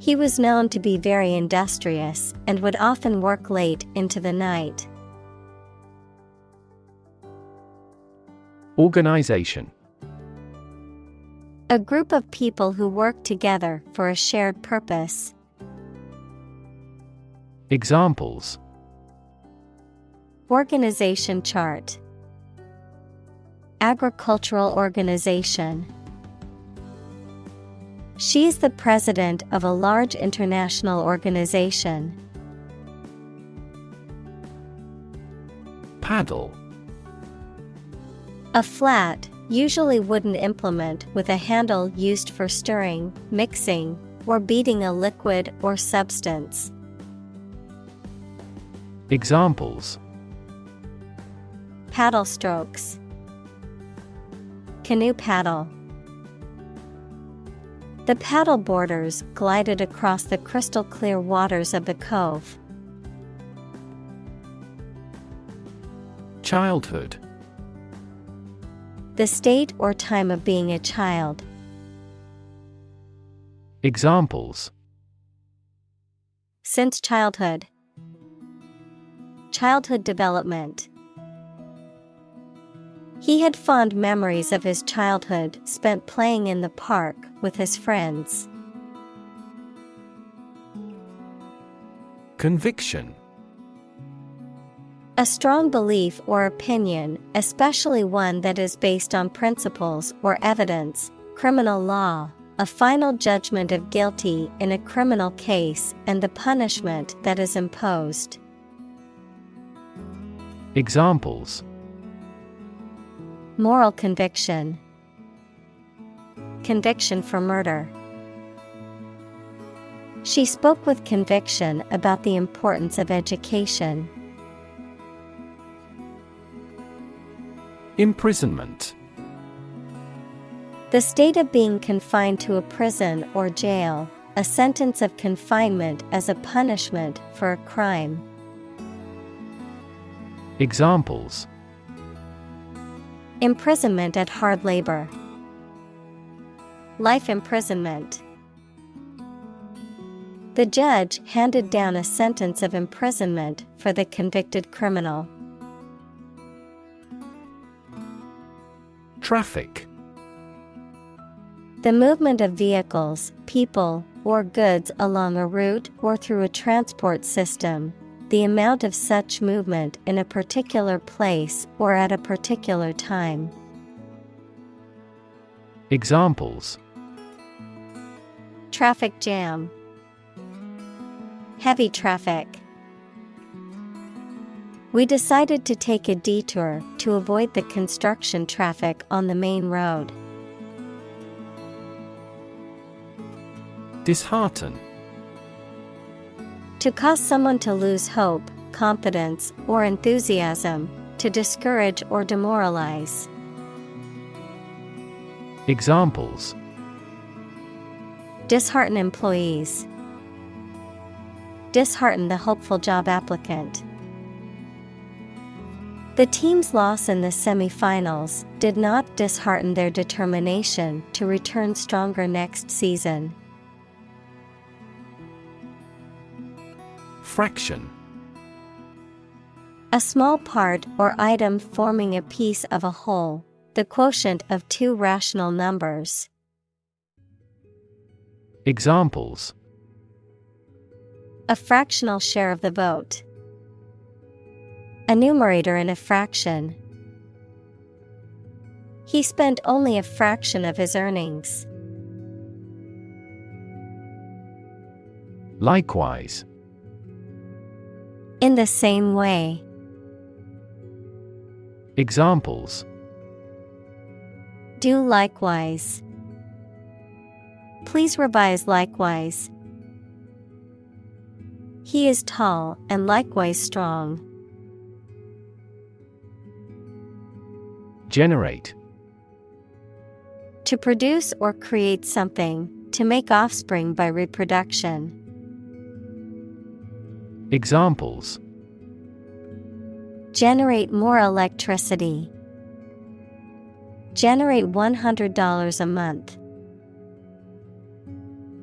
He was known to be very industrious and would often work late into the night. Organization. A group of people who work together for a shared purpose. Examples: Organization chart. Agricultural organization. She is the president of a large international organization. Paddle. A flat, usually wooden implement with a handle used for stirring, mixing, or beating a liquid or substance. Examples: Paddle strokes. Canoe paddle. The paddle boarders glided across the crystal clear waters of the cove. Childhood. The state or time of being a child. Examples: Since childhood. Childhood development. He had fond memories of his childhood spent playing in the park with his friends. Conviction. A strong belief or opinion, especially one that is based on principles or evidence, criminal law, a final judgment of guilty in a criminal case and the punishment that is imposed. Examples: Moral conviction. Conviction for murder. She spoke with conviction about the importance of education. Imprisonment. The state of being confined to a prison or jail, a sentence of confinement as a punishment for a crime. Examples: Imprisonment at hard labor. Life imprisonment. The judge handed down a sentence of imprisonment for the convicted criminal. Traffic. The movement of vehicles, people, or goods along a route or through a transport system. The amount of such movement in a particular place or at a particular time. Examples: Traffic jam. Heavy traffic. We decided to take a detour to avoid the construction traffic on the main road. Dishearten. To cause someone to lose hope, confidence, or enthusiasm, to discourage or demoralize. Examples: Dishearten employees. Dishearten the hopeful job applicant. The team's loss in the semifinals did not dishearten their determination to return stronger next season. Fraction. A small part or item forming a piece of a whole, the quotient of two rational numbers. Examples: A fractional share of the vote. A numerator in a fraction. He spent only a fraction of his earnings. Likewise. In the same way. Examples: Do likewise. Please revise likewise. He is tall and likewise strong. Generate. To produce or create something, to make offspring by reproduction. Examples: Generate more electricity. Generate $100 a month.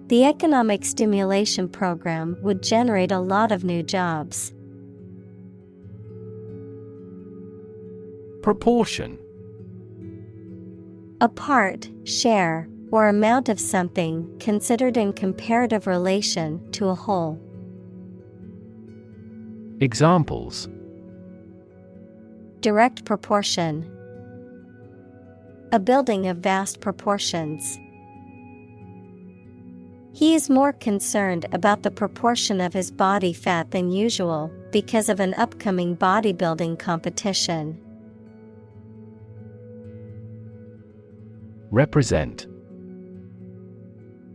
The economic stimulation program would generate a lot of new jobs. Proportion. A part, share, or amount of something considered in comparative relation to a whole. Examples: Direct proportion. A building of vast proportions. He is more concerned about the proportion of his body fat than usual because of an upcoming bodybuilding competition. Represent.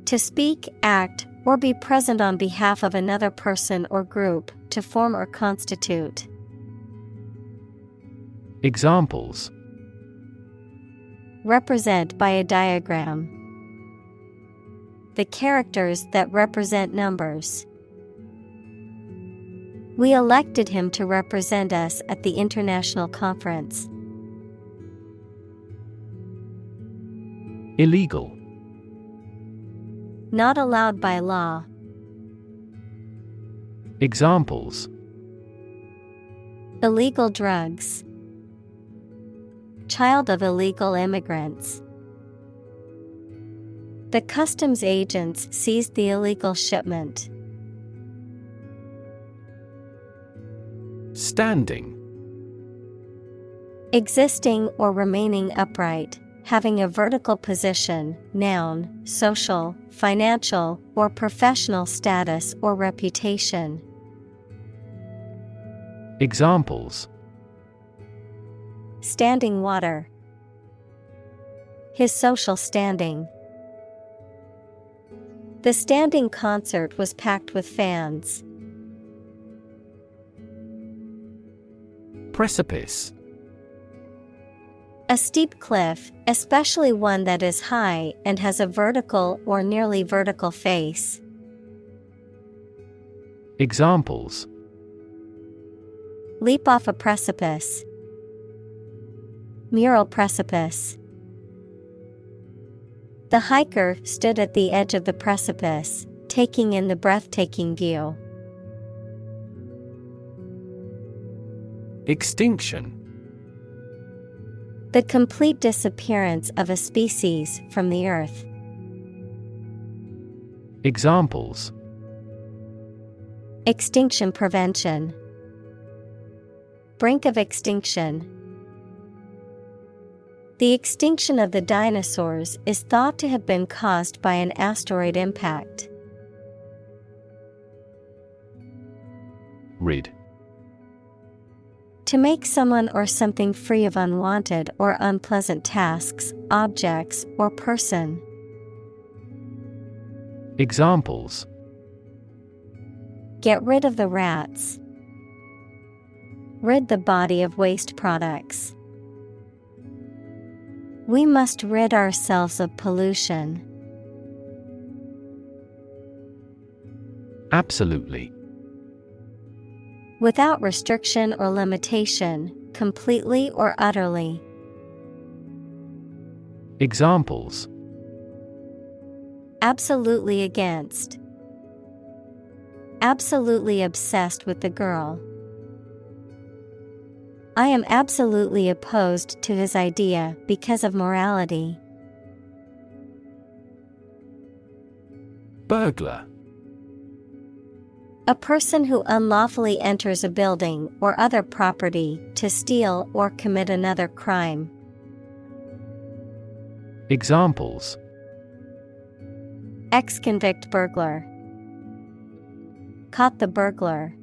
To speak, act, or be present on behalf of another person or group, to form or constitute. Examples: Represent by a diagram. The characters that represent numbers. We elected him to represent us at the international conference. Illegal. Not allowed by law. Examples: Illegal drugs. Child of illegal immigrants. The customs agents seized the illegal shipment. Standing. Existing or remaining upright, having a vertical position, noun, social, financial, or professional status or reputation. Examples: Standing water. His social standing. The standing concert was packed with fans. Precipice. A steep cliff, especially one that is high and has a vertical or nearly vertical face. Examples: Leap off a precipice. Mural precipice. The hiker stood at the edge of the precipice, taking in the breathtaking view. Extinction. The complete disappearance of a species from the earth. Examples: Extinction prevention. Brink of extinction. The extinction of the dinosaurs is thought to have been caused by an asteroid impact. Rid. To make someone or something free of unwanted or unpleasant tasks, objects, or person. Examples: Get rid of the rats. Rid the body of waste products. We must rid ourselves of pollution. Absolutely. Without restriction or limitation, completely or utterly. Examples: Absolutely against. Absolutely obsessed with the girl. I am absolutely opposed to his idea because of morality. Burglar. A person who unlawfully enters a building or other property to steal or commit another crime. Examples: Ex-convict burglar. Caught the burglar.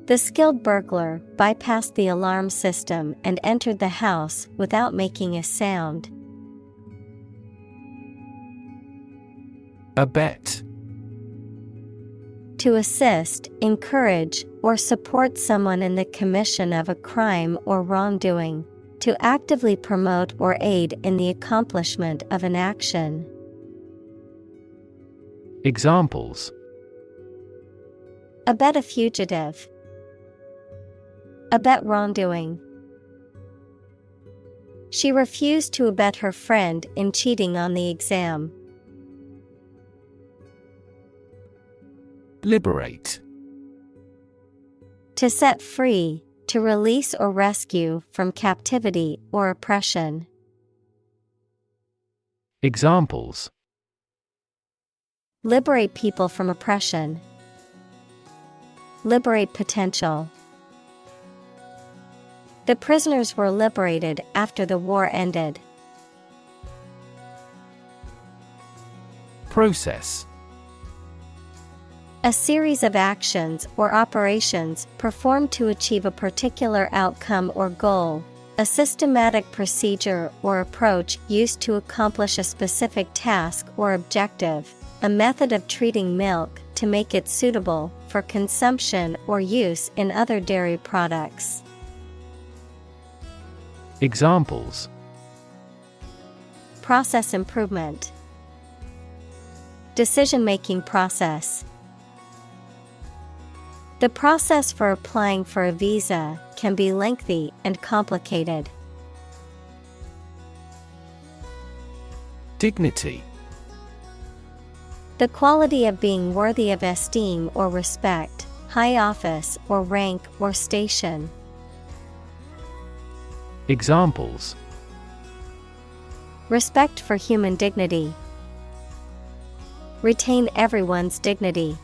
The skilled burglar bypassed the alarm system and entered the house without making a sound. Abet. To assist, encourage, or support someone in the commission of a crime or wrongdoing. To actively promote or aid in the accomplishment of an action. Examples: Abet a fugitive. Abet wrongdoing. She refused to abet her friend in cheating on the exam. Liberate. To set free, to release or rescue from captivity or oppression. Examples: Liberate people from oppression. Liberate potential. The prisoners were liberated after the war ended. Process. A series of actions or operations performed to achieve a particular outcome or goal, A systematic procedure or approach used to accomplish a specific task or objective, a method of treating milk to make it suitable for consumption or use in other dairy products. Examples: Process improvement. Decision-making process. The process for applying for a visa can be lengthy and complicated. Dignity. The quality of being worthy of esteem or respect, high office or rank or station. Examples: Respect for human dignity. Retain everyone's dignity.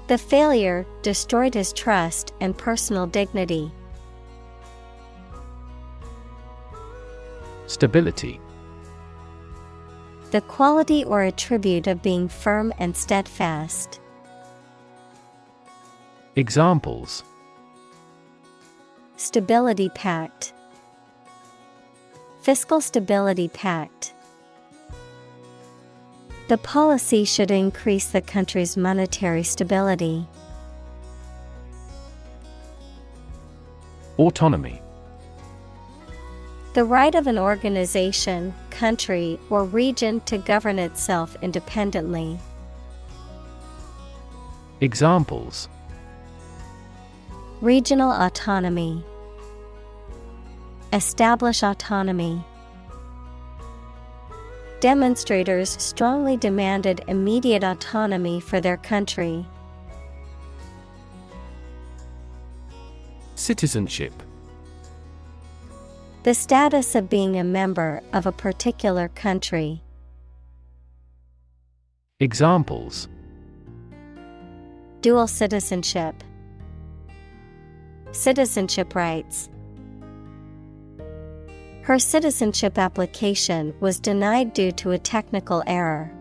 The failure destroyed his trust and personal dignity. Stability. The quality or attribute of being firm and steadfast. Examples: Stability pact. Fiscal stability pact. The policy should increase the country's monetary stability. Autonomy. The right of an organization, country, or region to govern itself independently. Examples: Regional autonomy. Establish autonomy. Demonstrators strongly demanded immediate autonomy for their country. Citizenship. The status of being a member of a particular country. Examples: Dual citizenship. Citizenship rights. Her citizenship application was denied due to a technical error.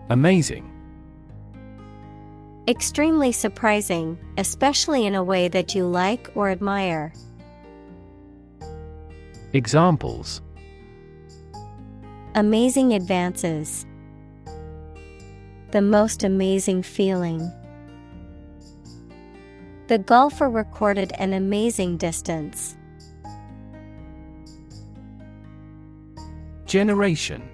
Amazing. Extremely surprising, especially in a way that you like or admire. Examples: Amazing advances. The most amazing feeling. The golfer recorded an amazing distance. Generation.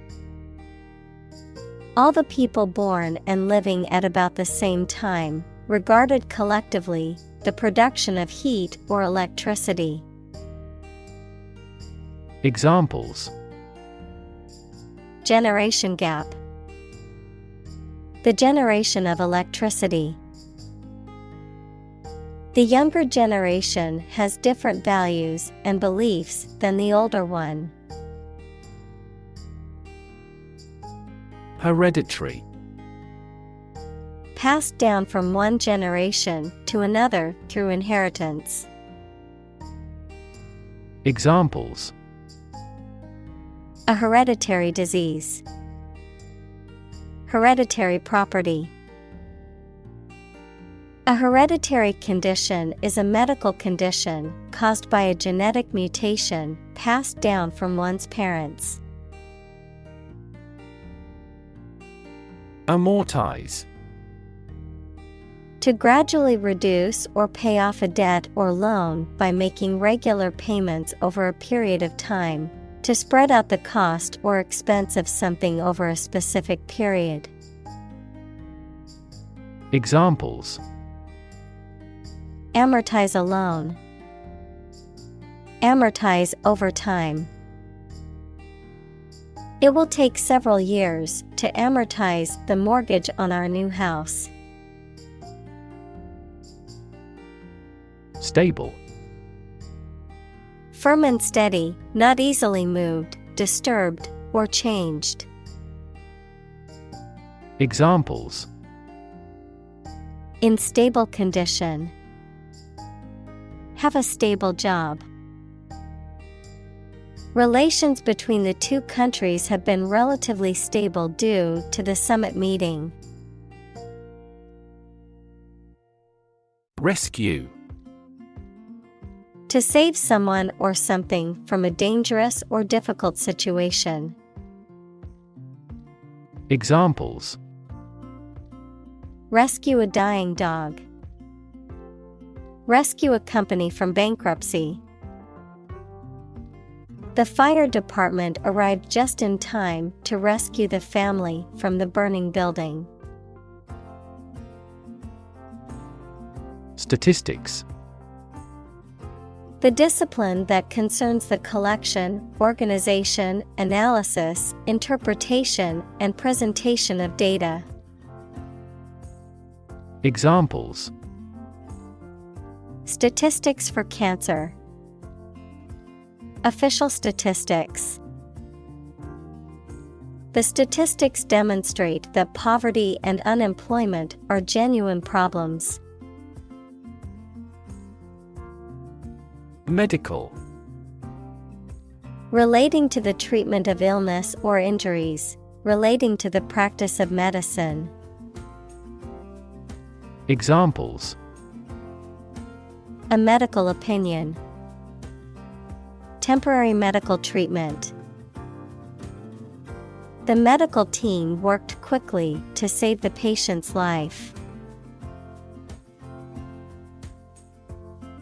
All the people born and living at about the same time, regarded collectively, the production of heat or electricity. Examples: Generation gap. The generation of electricity. The younger generation has different values and beliefs than the older one. Hereditary. Passed down from one generation to another through inheritance. Examples: A hereditary disease. Hereditary property. A hereditary condition is a medical condition caused by a genetic mutation passed down from one's parents. Amortize. To gradually reduce or pay off a debt or loan by making regular payments over a period of time, to spread out the cost or expense of something over a specific period. Examples: Amortize a loan. Amortize over time. It will take several years to amortize the mortgage on our new house. Stable. Firm and steady, not easily moved, disturbed, or changed. Examples: In stable condition. Have a stable job. Relations between the two countries have been relatively stable due to the summit meeting. Rescue. To save someone or something from a dangerous or difficult situation. Examples: Rescue a dying dog. Rescue a company from bankruptcy. The fire department arrived just in time to rescue the family from the burning building. Statistics. The discipline that concerns the collection, organization, analysis, interpretation, and presentation of data. Examples: Statistics for cancer. Official statistics. The statistics demonstrate that poverty and unemployment are genuine problems. Medical. Relating to the treatment of illness or injuries, relating to the practice of medicine. Examples: A medical opinion. Temporary medical treatment. The medical team worked quickly to save the patient's life.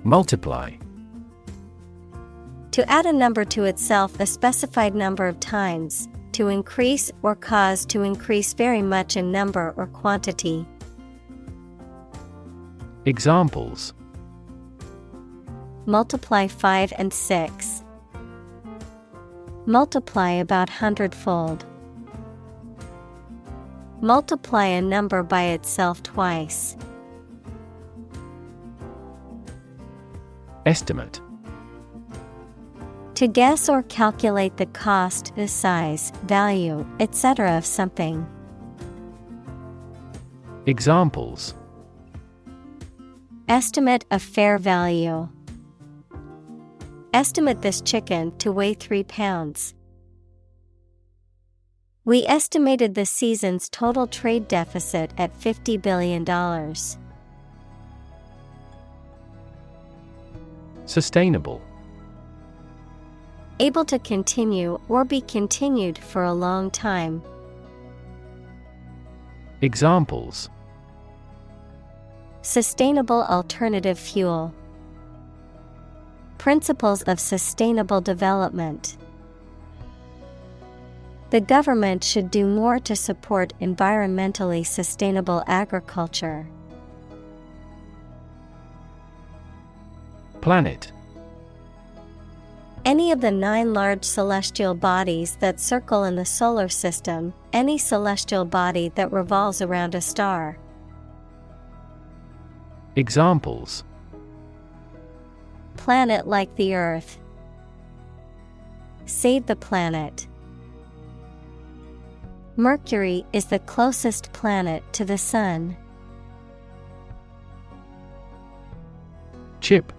Multiply. To add a number to itself a specified number of times, to increase or cause to increase very much in number or quantity. Examples: Multiply 5 and 6. Multiply about 100-fold. Multiply a number by itself twice. Estimate. To guess or calculate the cost, the size, value, etc. of something. Examples: Estimate of fair value. Estimate this chicken to weigh 3 pounds. We estimated the season's total trade deficit at $50 billion. Sustainable. Able to continue or be continued for a long time. Examples: Sustainable alternative fuel. Principles of sustainable development. The government should do more to support environmentally sustainable agriculture. Planet. Any of the 9 large celestial bodies that circle in the solar system, any celestial body that revolves around a star. Examples: Planet like the Earth. Save the planet. Mercury is the closest planet to the Sun. Chip.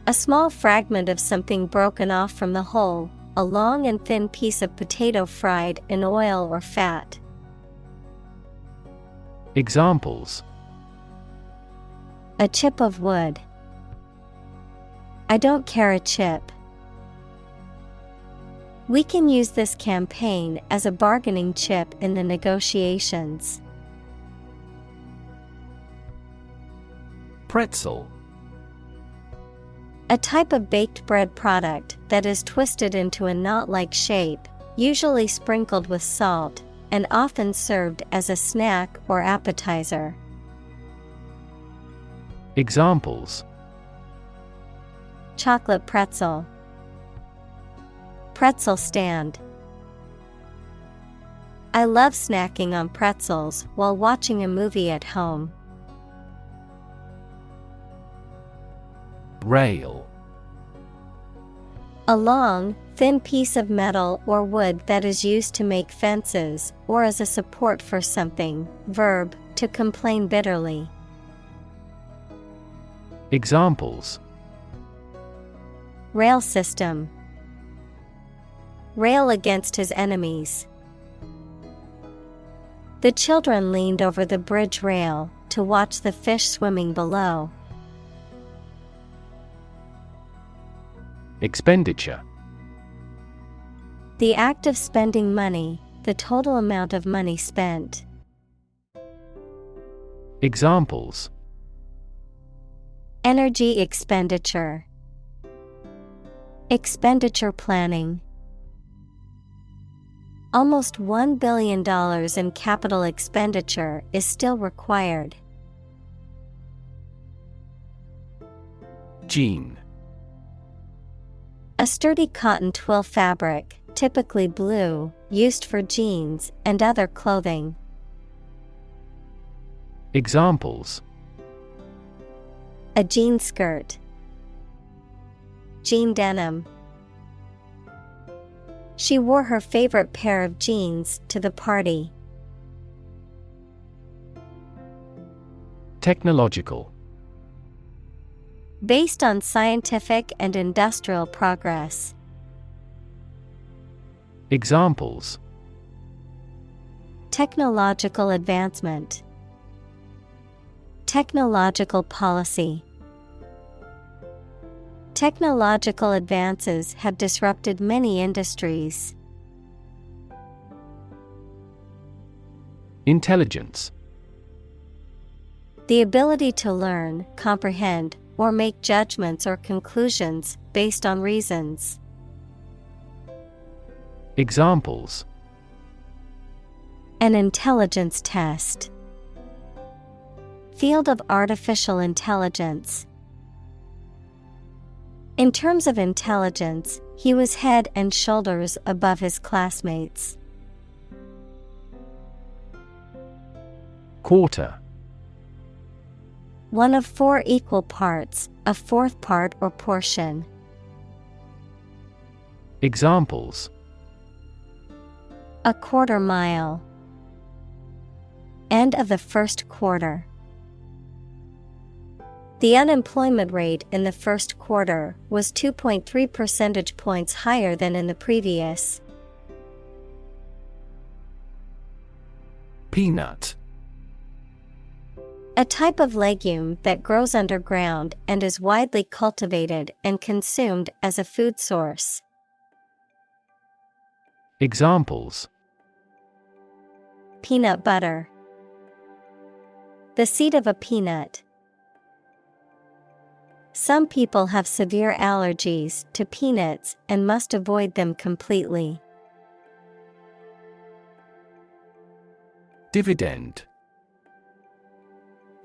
A small fragment of something broken off from the whole, a long and thin piece of potato fried in oil or fat. Examples: A chip of wood. I don't care a chip. We can use this campaign as a bargaining chip in the negotiations. Pretzel. A type of baked bread product that is twisted into a knot-like shape, usually sprinkled with salt, and often served as a snack or appetizer. Examples: Chocolate pretzel. Pretzel stand. I love snacking on pretzels while watching a movie at home. Rail. A long, thin piece of metal or wood that is used to make fences or as a support for something. Verb, to complain bitterly. Examples: Rail system. Rail against his enemies. The children leaned over the bridge rail to watch the fish swimming below. Expenditure. The act of spending money, the total amount of money spent. Examples: Energy expenditure, expenditure planning. Almost $1 billion in capital expenditure is still required. Jean. A sturdy cotton twill fabric, typically blue, used for jeans and other clothing. Examples: A jean skirt, jean denim. She wore her favorite pair of jeans to the party. Technological. Based on scientific and industrial progress. Examples: Technological advancement, technological policy. Technological advances have disrupted many industries. Intelligence. The ability to learn, comprehend, or make judgments or conclusions based on reasons. Examples: An intelligence test. Field of artificial intelligence. In terms of intelligence, he was head and shoulders above his classmates. Quarter. One of 4 equal parts, a fourth part or portion. Examples: A quarter mile. End of the first quarter. The unemployment rate in the first quarter was 2.3 percentage points higher than in the previous. Peanut. A type of legume that grows underground and is widely cultivated and consumed as a food source. Examples: Peanut butter. The seed of a peanut. Some people have severe allergies to peanuts and must avoid them completely. Dividend.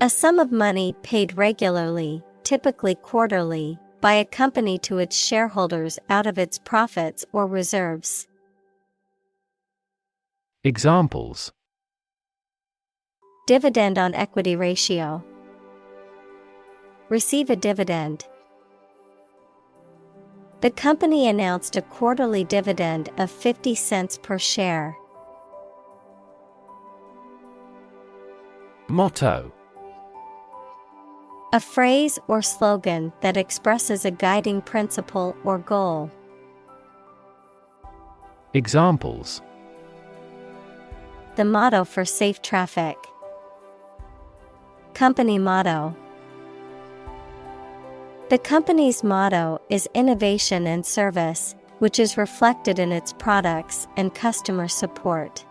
A sum of money paid regularly, typically quarterly, by a company to its shareholders out of its profits or reserves. Examples: Dividend on equity ratio. Receive a dividend. The company announced a quarterly dividend of 50 cents per share. Motto. A phrase or slogan that expresses a guiding principle or goal. Examples: The motto for safe traffic. Company motto. The company's motto is innovation and service, which is reflected in its products and customer support.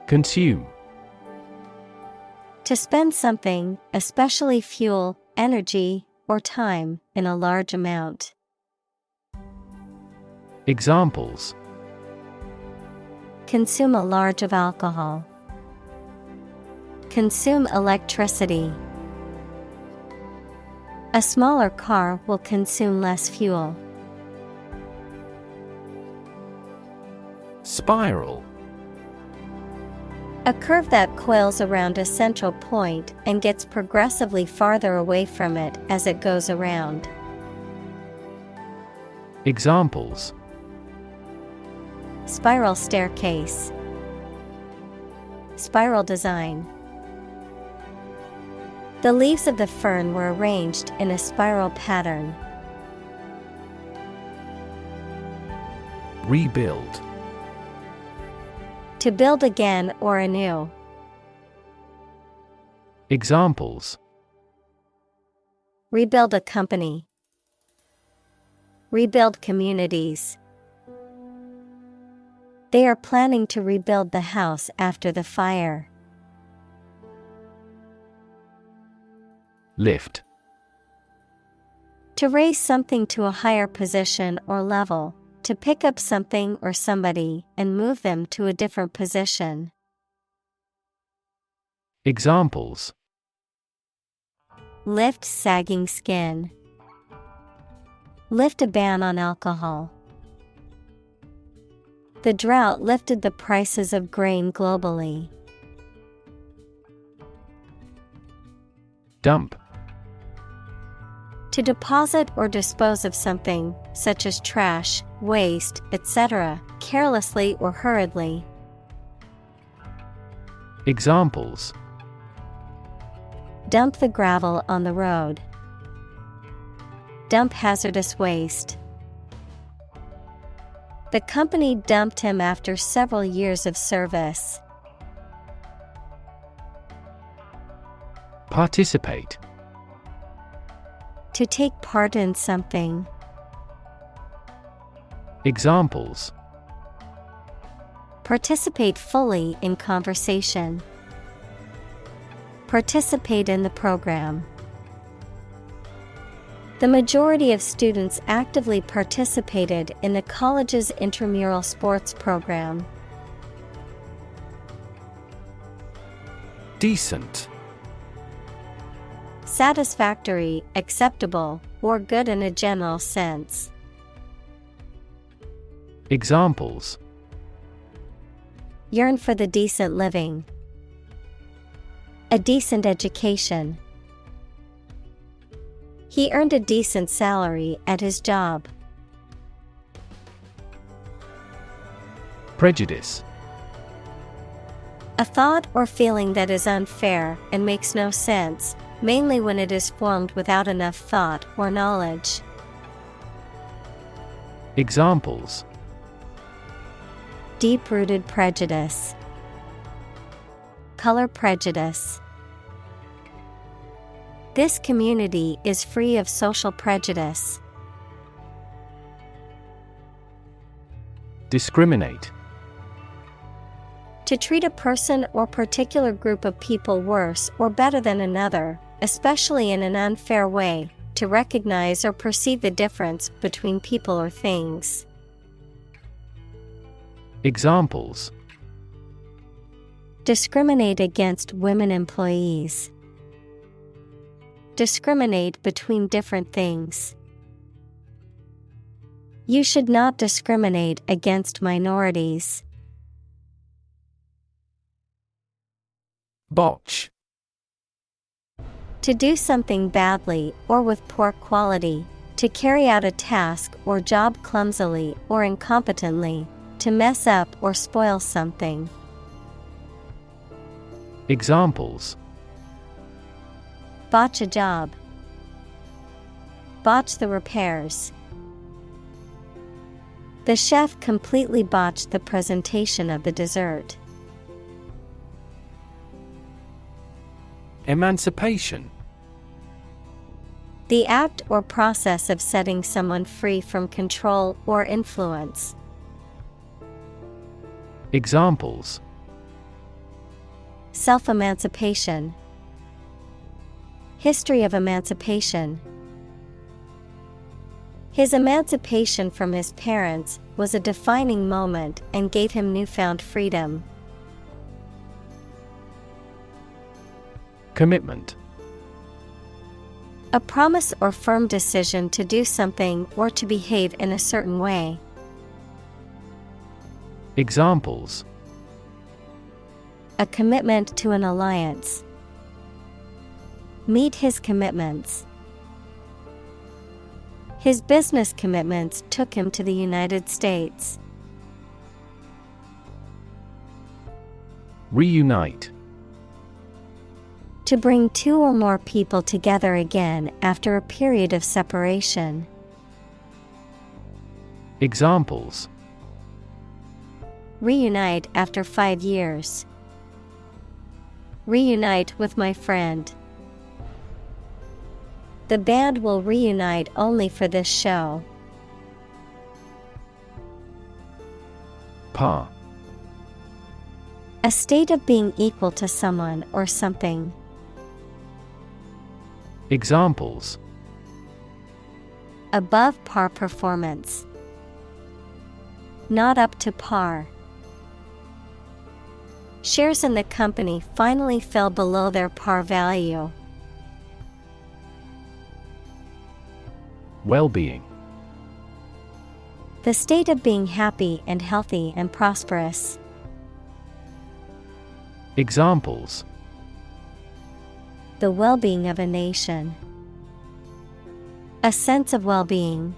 Consume. To spend something, especially fuel, energy, or time, in a large amount. Examples: Consume a large of alcohol. Consume electricity. A smaller car will consume less fuel. Spiral. A curve that coils around a central point and gets progressively farther away from it as it goes around. Examples: Spiral staircase. Spiral design. The leaves of the fern were arranged in a spiral pattern. Rebuild. To build again or anew. Examples: Rebuild a company. Rebuild communities. They are planning to rebuild the house after the fire. Lift. To raise something to a higher position or level, to pick up something or somebody and move them to a different position. Examples: Lift sagging skin. Lift a ban on alcohol. The drought lifted the prices of grain globally. Dump. To deposit or dispose of something, such as trash, waste, etc., carelessly or hurriedly. Examples: Dump the gravel on the road. Dump hazardous waste. The company dumped him after several years of service. Participate. To take part in something. Examples: Participate fully in conversation. Participate in the program. The majority of students actively participated in the college's intramural sports program. Decent. Satisfactory, acceptable, or good in a general sense. Examples: Yearn for the decent living. A decent education. He earned a decent salary at his job. Prejudice. A thought or feeling that is unfair and makes no sense, mainly when it is formed without enough thought or knowledge. Examples: Deep-rooted prejudice. Color prejudice. This community is free of social prejudice. Discriminate. To treat a person or particular group of people worse or better than another, especially in an unfair way, to recognize or perceive the difference between people or things. Examples: Discriminate against women employees. Discriminate between different things. You should not discriminate against minorities. Botch. To do something badly or with poor quality, to carry out a task or job clumsily or incompetently, to mess up or spoil something. Examples: Botch a job. Botch the repairs. The chef completely botched the presentation of the dessert. Emancipation. The act or process of setting someone free from control or influence. Examples: Self-emancipation. History of emancipation. His emancipation from his parents was a defining moment and gave him newfound freedom. Commitment. A promise or firm decision to do something or to behave in a certain way. Examples: A commitment to an alliance. Meet his commitments. His business commitments took him to the United States. Reunite. To bring two or more people together again after a period of separation. Examples: Reunite after 5 years. Reunite with my friend. The band will reunite only for this show. Par. A state of being equal to someone or something. Examples: Above par performance. Not up to par. Shares in the company finally fell below their par value. Well-being. The state of being happy and healthy and prosperous. Examples: The well-being of a nation. A sense of well-being.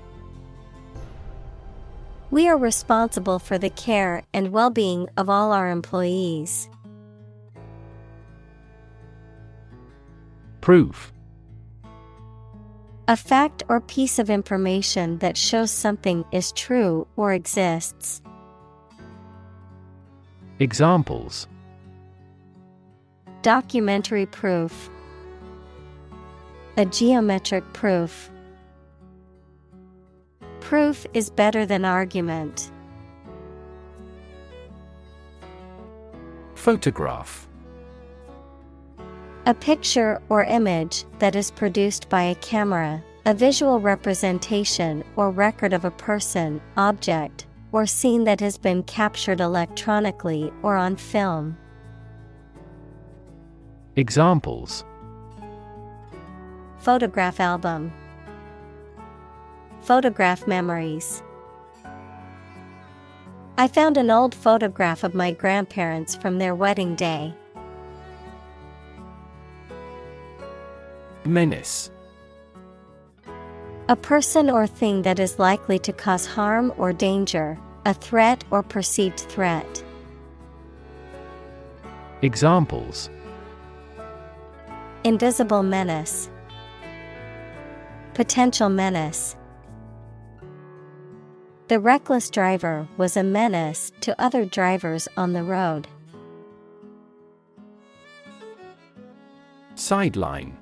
We are responsible for the care and well-being of all our employees. Proof. A fact or piece of information that shows something is true or exists. Examples: Documentary proof. A geometric proof. Proof is better than argument. Photograph. A picture or image that is produced by a camera, a visual representation or record of a person, object, or scene that has been captured electronically or on film. Examples: Photograph album. Photograph memories. I found an old photograph of my grandparents from their wedding day. Menace. A person or thing that is likely to cause harm or danger, a threat or perceived threat. Examples: Invisible menace. Potential menace. The reckless driver was a menace to other drivers on the road. Sideline.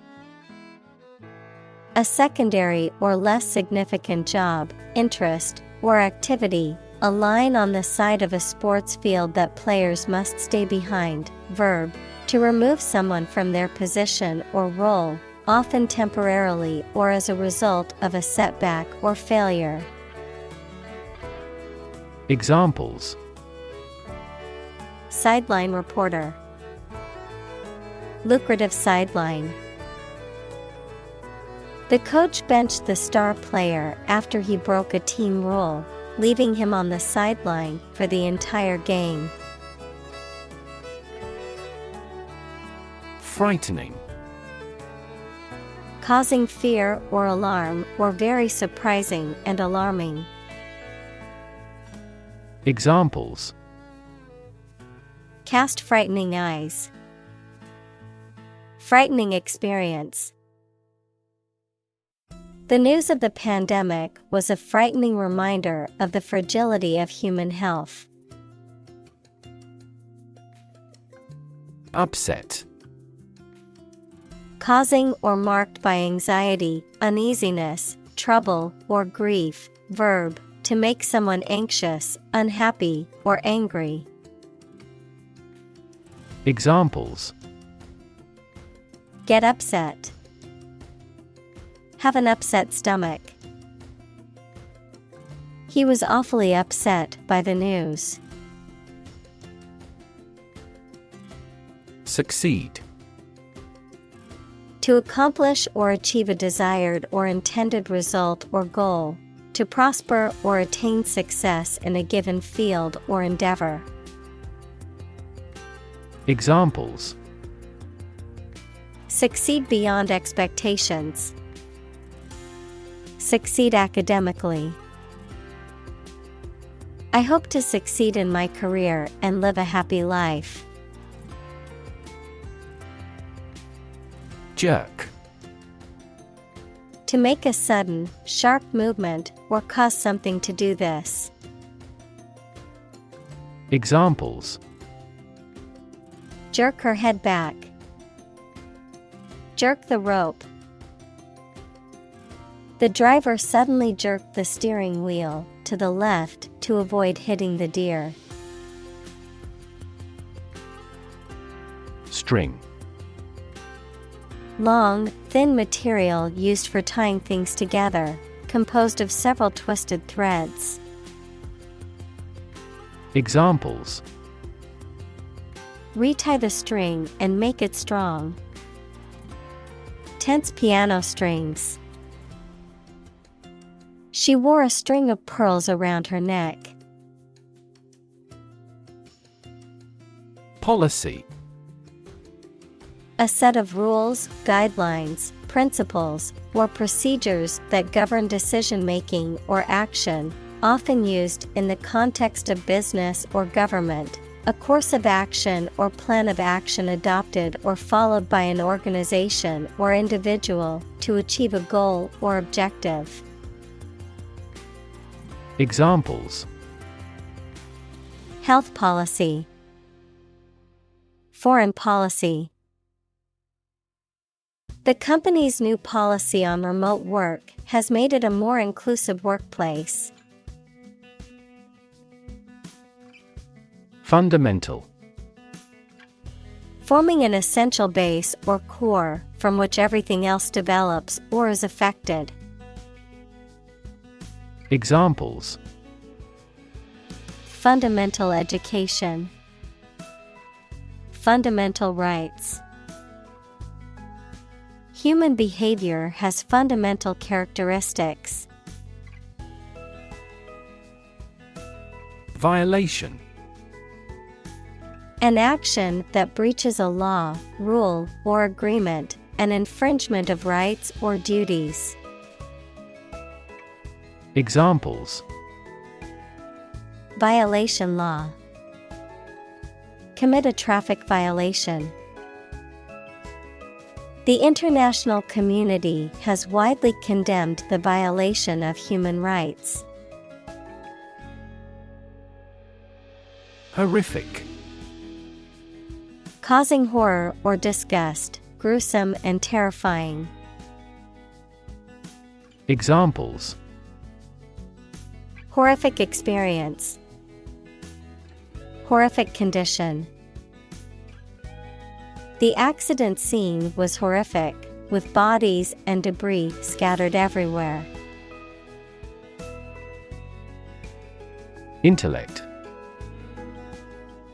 A secondary or less significant job, interest, or activity, a line on the side of a sports field that players must stay behind. Verb, to remove someone from their position or role, often temporarily or as a result of a setback or failure. Examples: Sideline reporter. Lucrative sideline. The coach benched the star player after he broke a team rule, leaving him on the sideline for the entire game. Frightening. Causing fear or alarm, or very surprising and alarming. Examples: Cast frightening eyes. Frightening experience. The news of the pandemic was a frightening reminder of the fragility of human health. Upset. Causing or marked by anxiety, uneasiness, trouble, or grief. Verb, to make someone anxious, unhappy, or angry. Examples: Get upset. Have an upset stomach. He was awfully upset by the news. Succeed. To accomplish or achieve a desired or intended result or goal. To prosper or attain success in a given field or endeavor. Examples: Succeed beyond expectations. Succeed academically. I hope to succeed in my career and live a happy life. Jerk. To make a sudden, sharp movement or cause something to do this. Examples: Jerk her head back. Jerk the rope. The driver suddenly jerked the steering wheel to the left to avoid hitting the deer. String. Long, thin material used for tying things together, composed of several twisted threads. Examples: Retie the string and make it strong. Tense piano strings. She wore a string of pearls around her neck. Policy. A set of rules, guidelines, principles, or procedures that govern decision-making or action, often used in the context of business or government. A course of action or plan of action adopted or followed by an organization or individual to achieve a goal or objective. Examples: Health policy. Foreign policy. The company's new policy on remote work has made it a more inclusive workplace. Fundamental. Forming an essential base or core from which everything else develops or is affected. Examples: Fundamental education. Fundamental rights. Human behavior has fundamental characteristics. Violation. An action that breaches a law, rule, or agreement, an infringement of rights or duties. Examples: Violation law. Commit a traffic violation. The international community has widely condemned the violation of human rights. Horrific. Causing horror or disgust, gruesome and terrifying. Examples: Horrific experience. Horrific condition. The accident scene was horrific, with bodies and debris scattered everywhere. Intellect.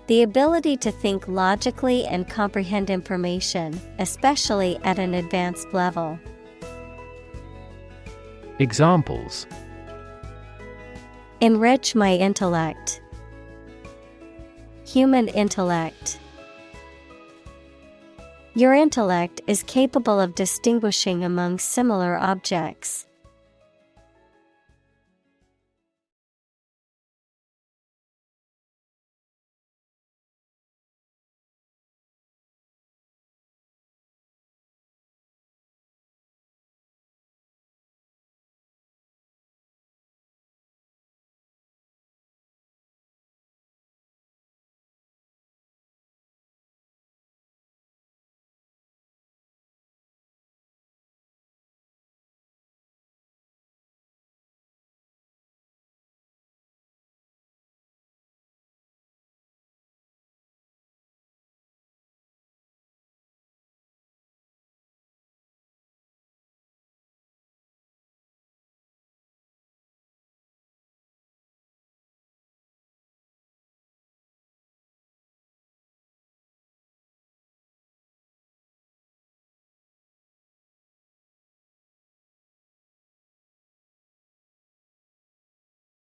The ability to think logically and comprehend information, especially at an advanced level. Examples: Enrich my intellect. Human intellect. Your intellect is capable of distinguishing among similar objects.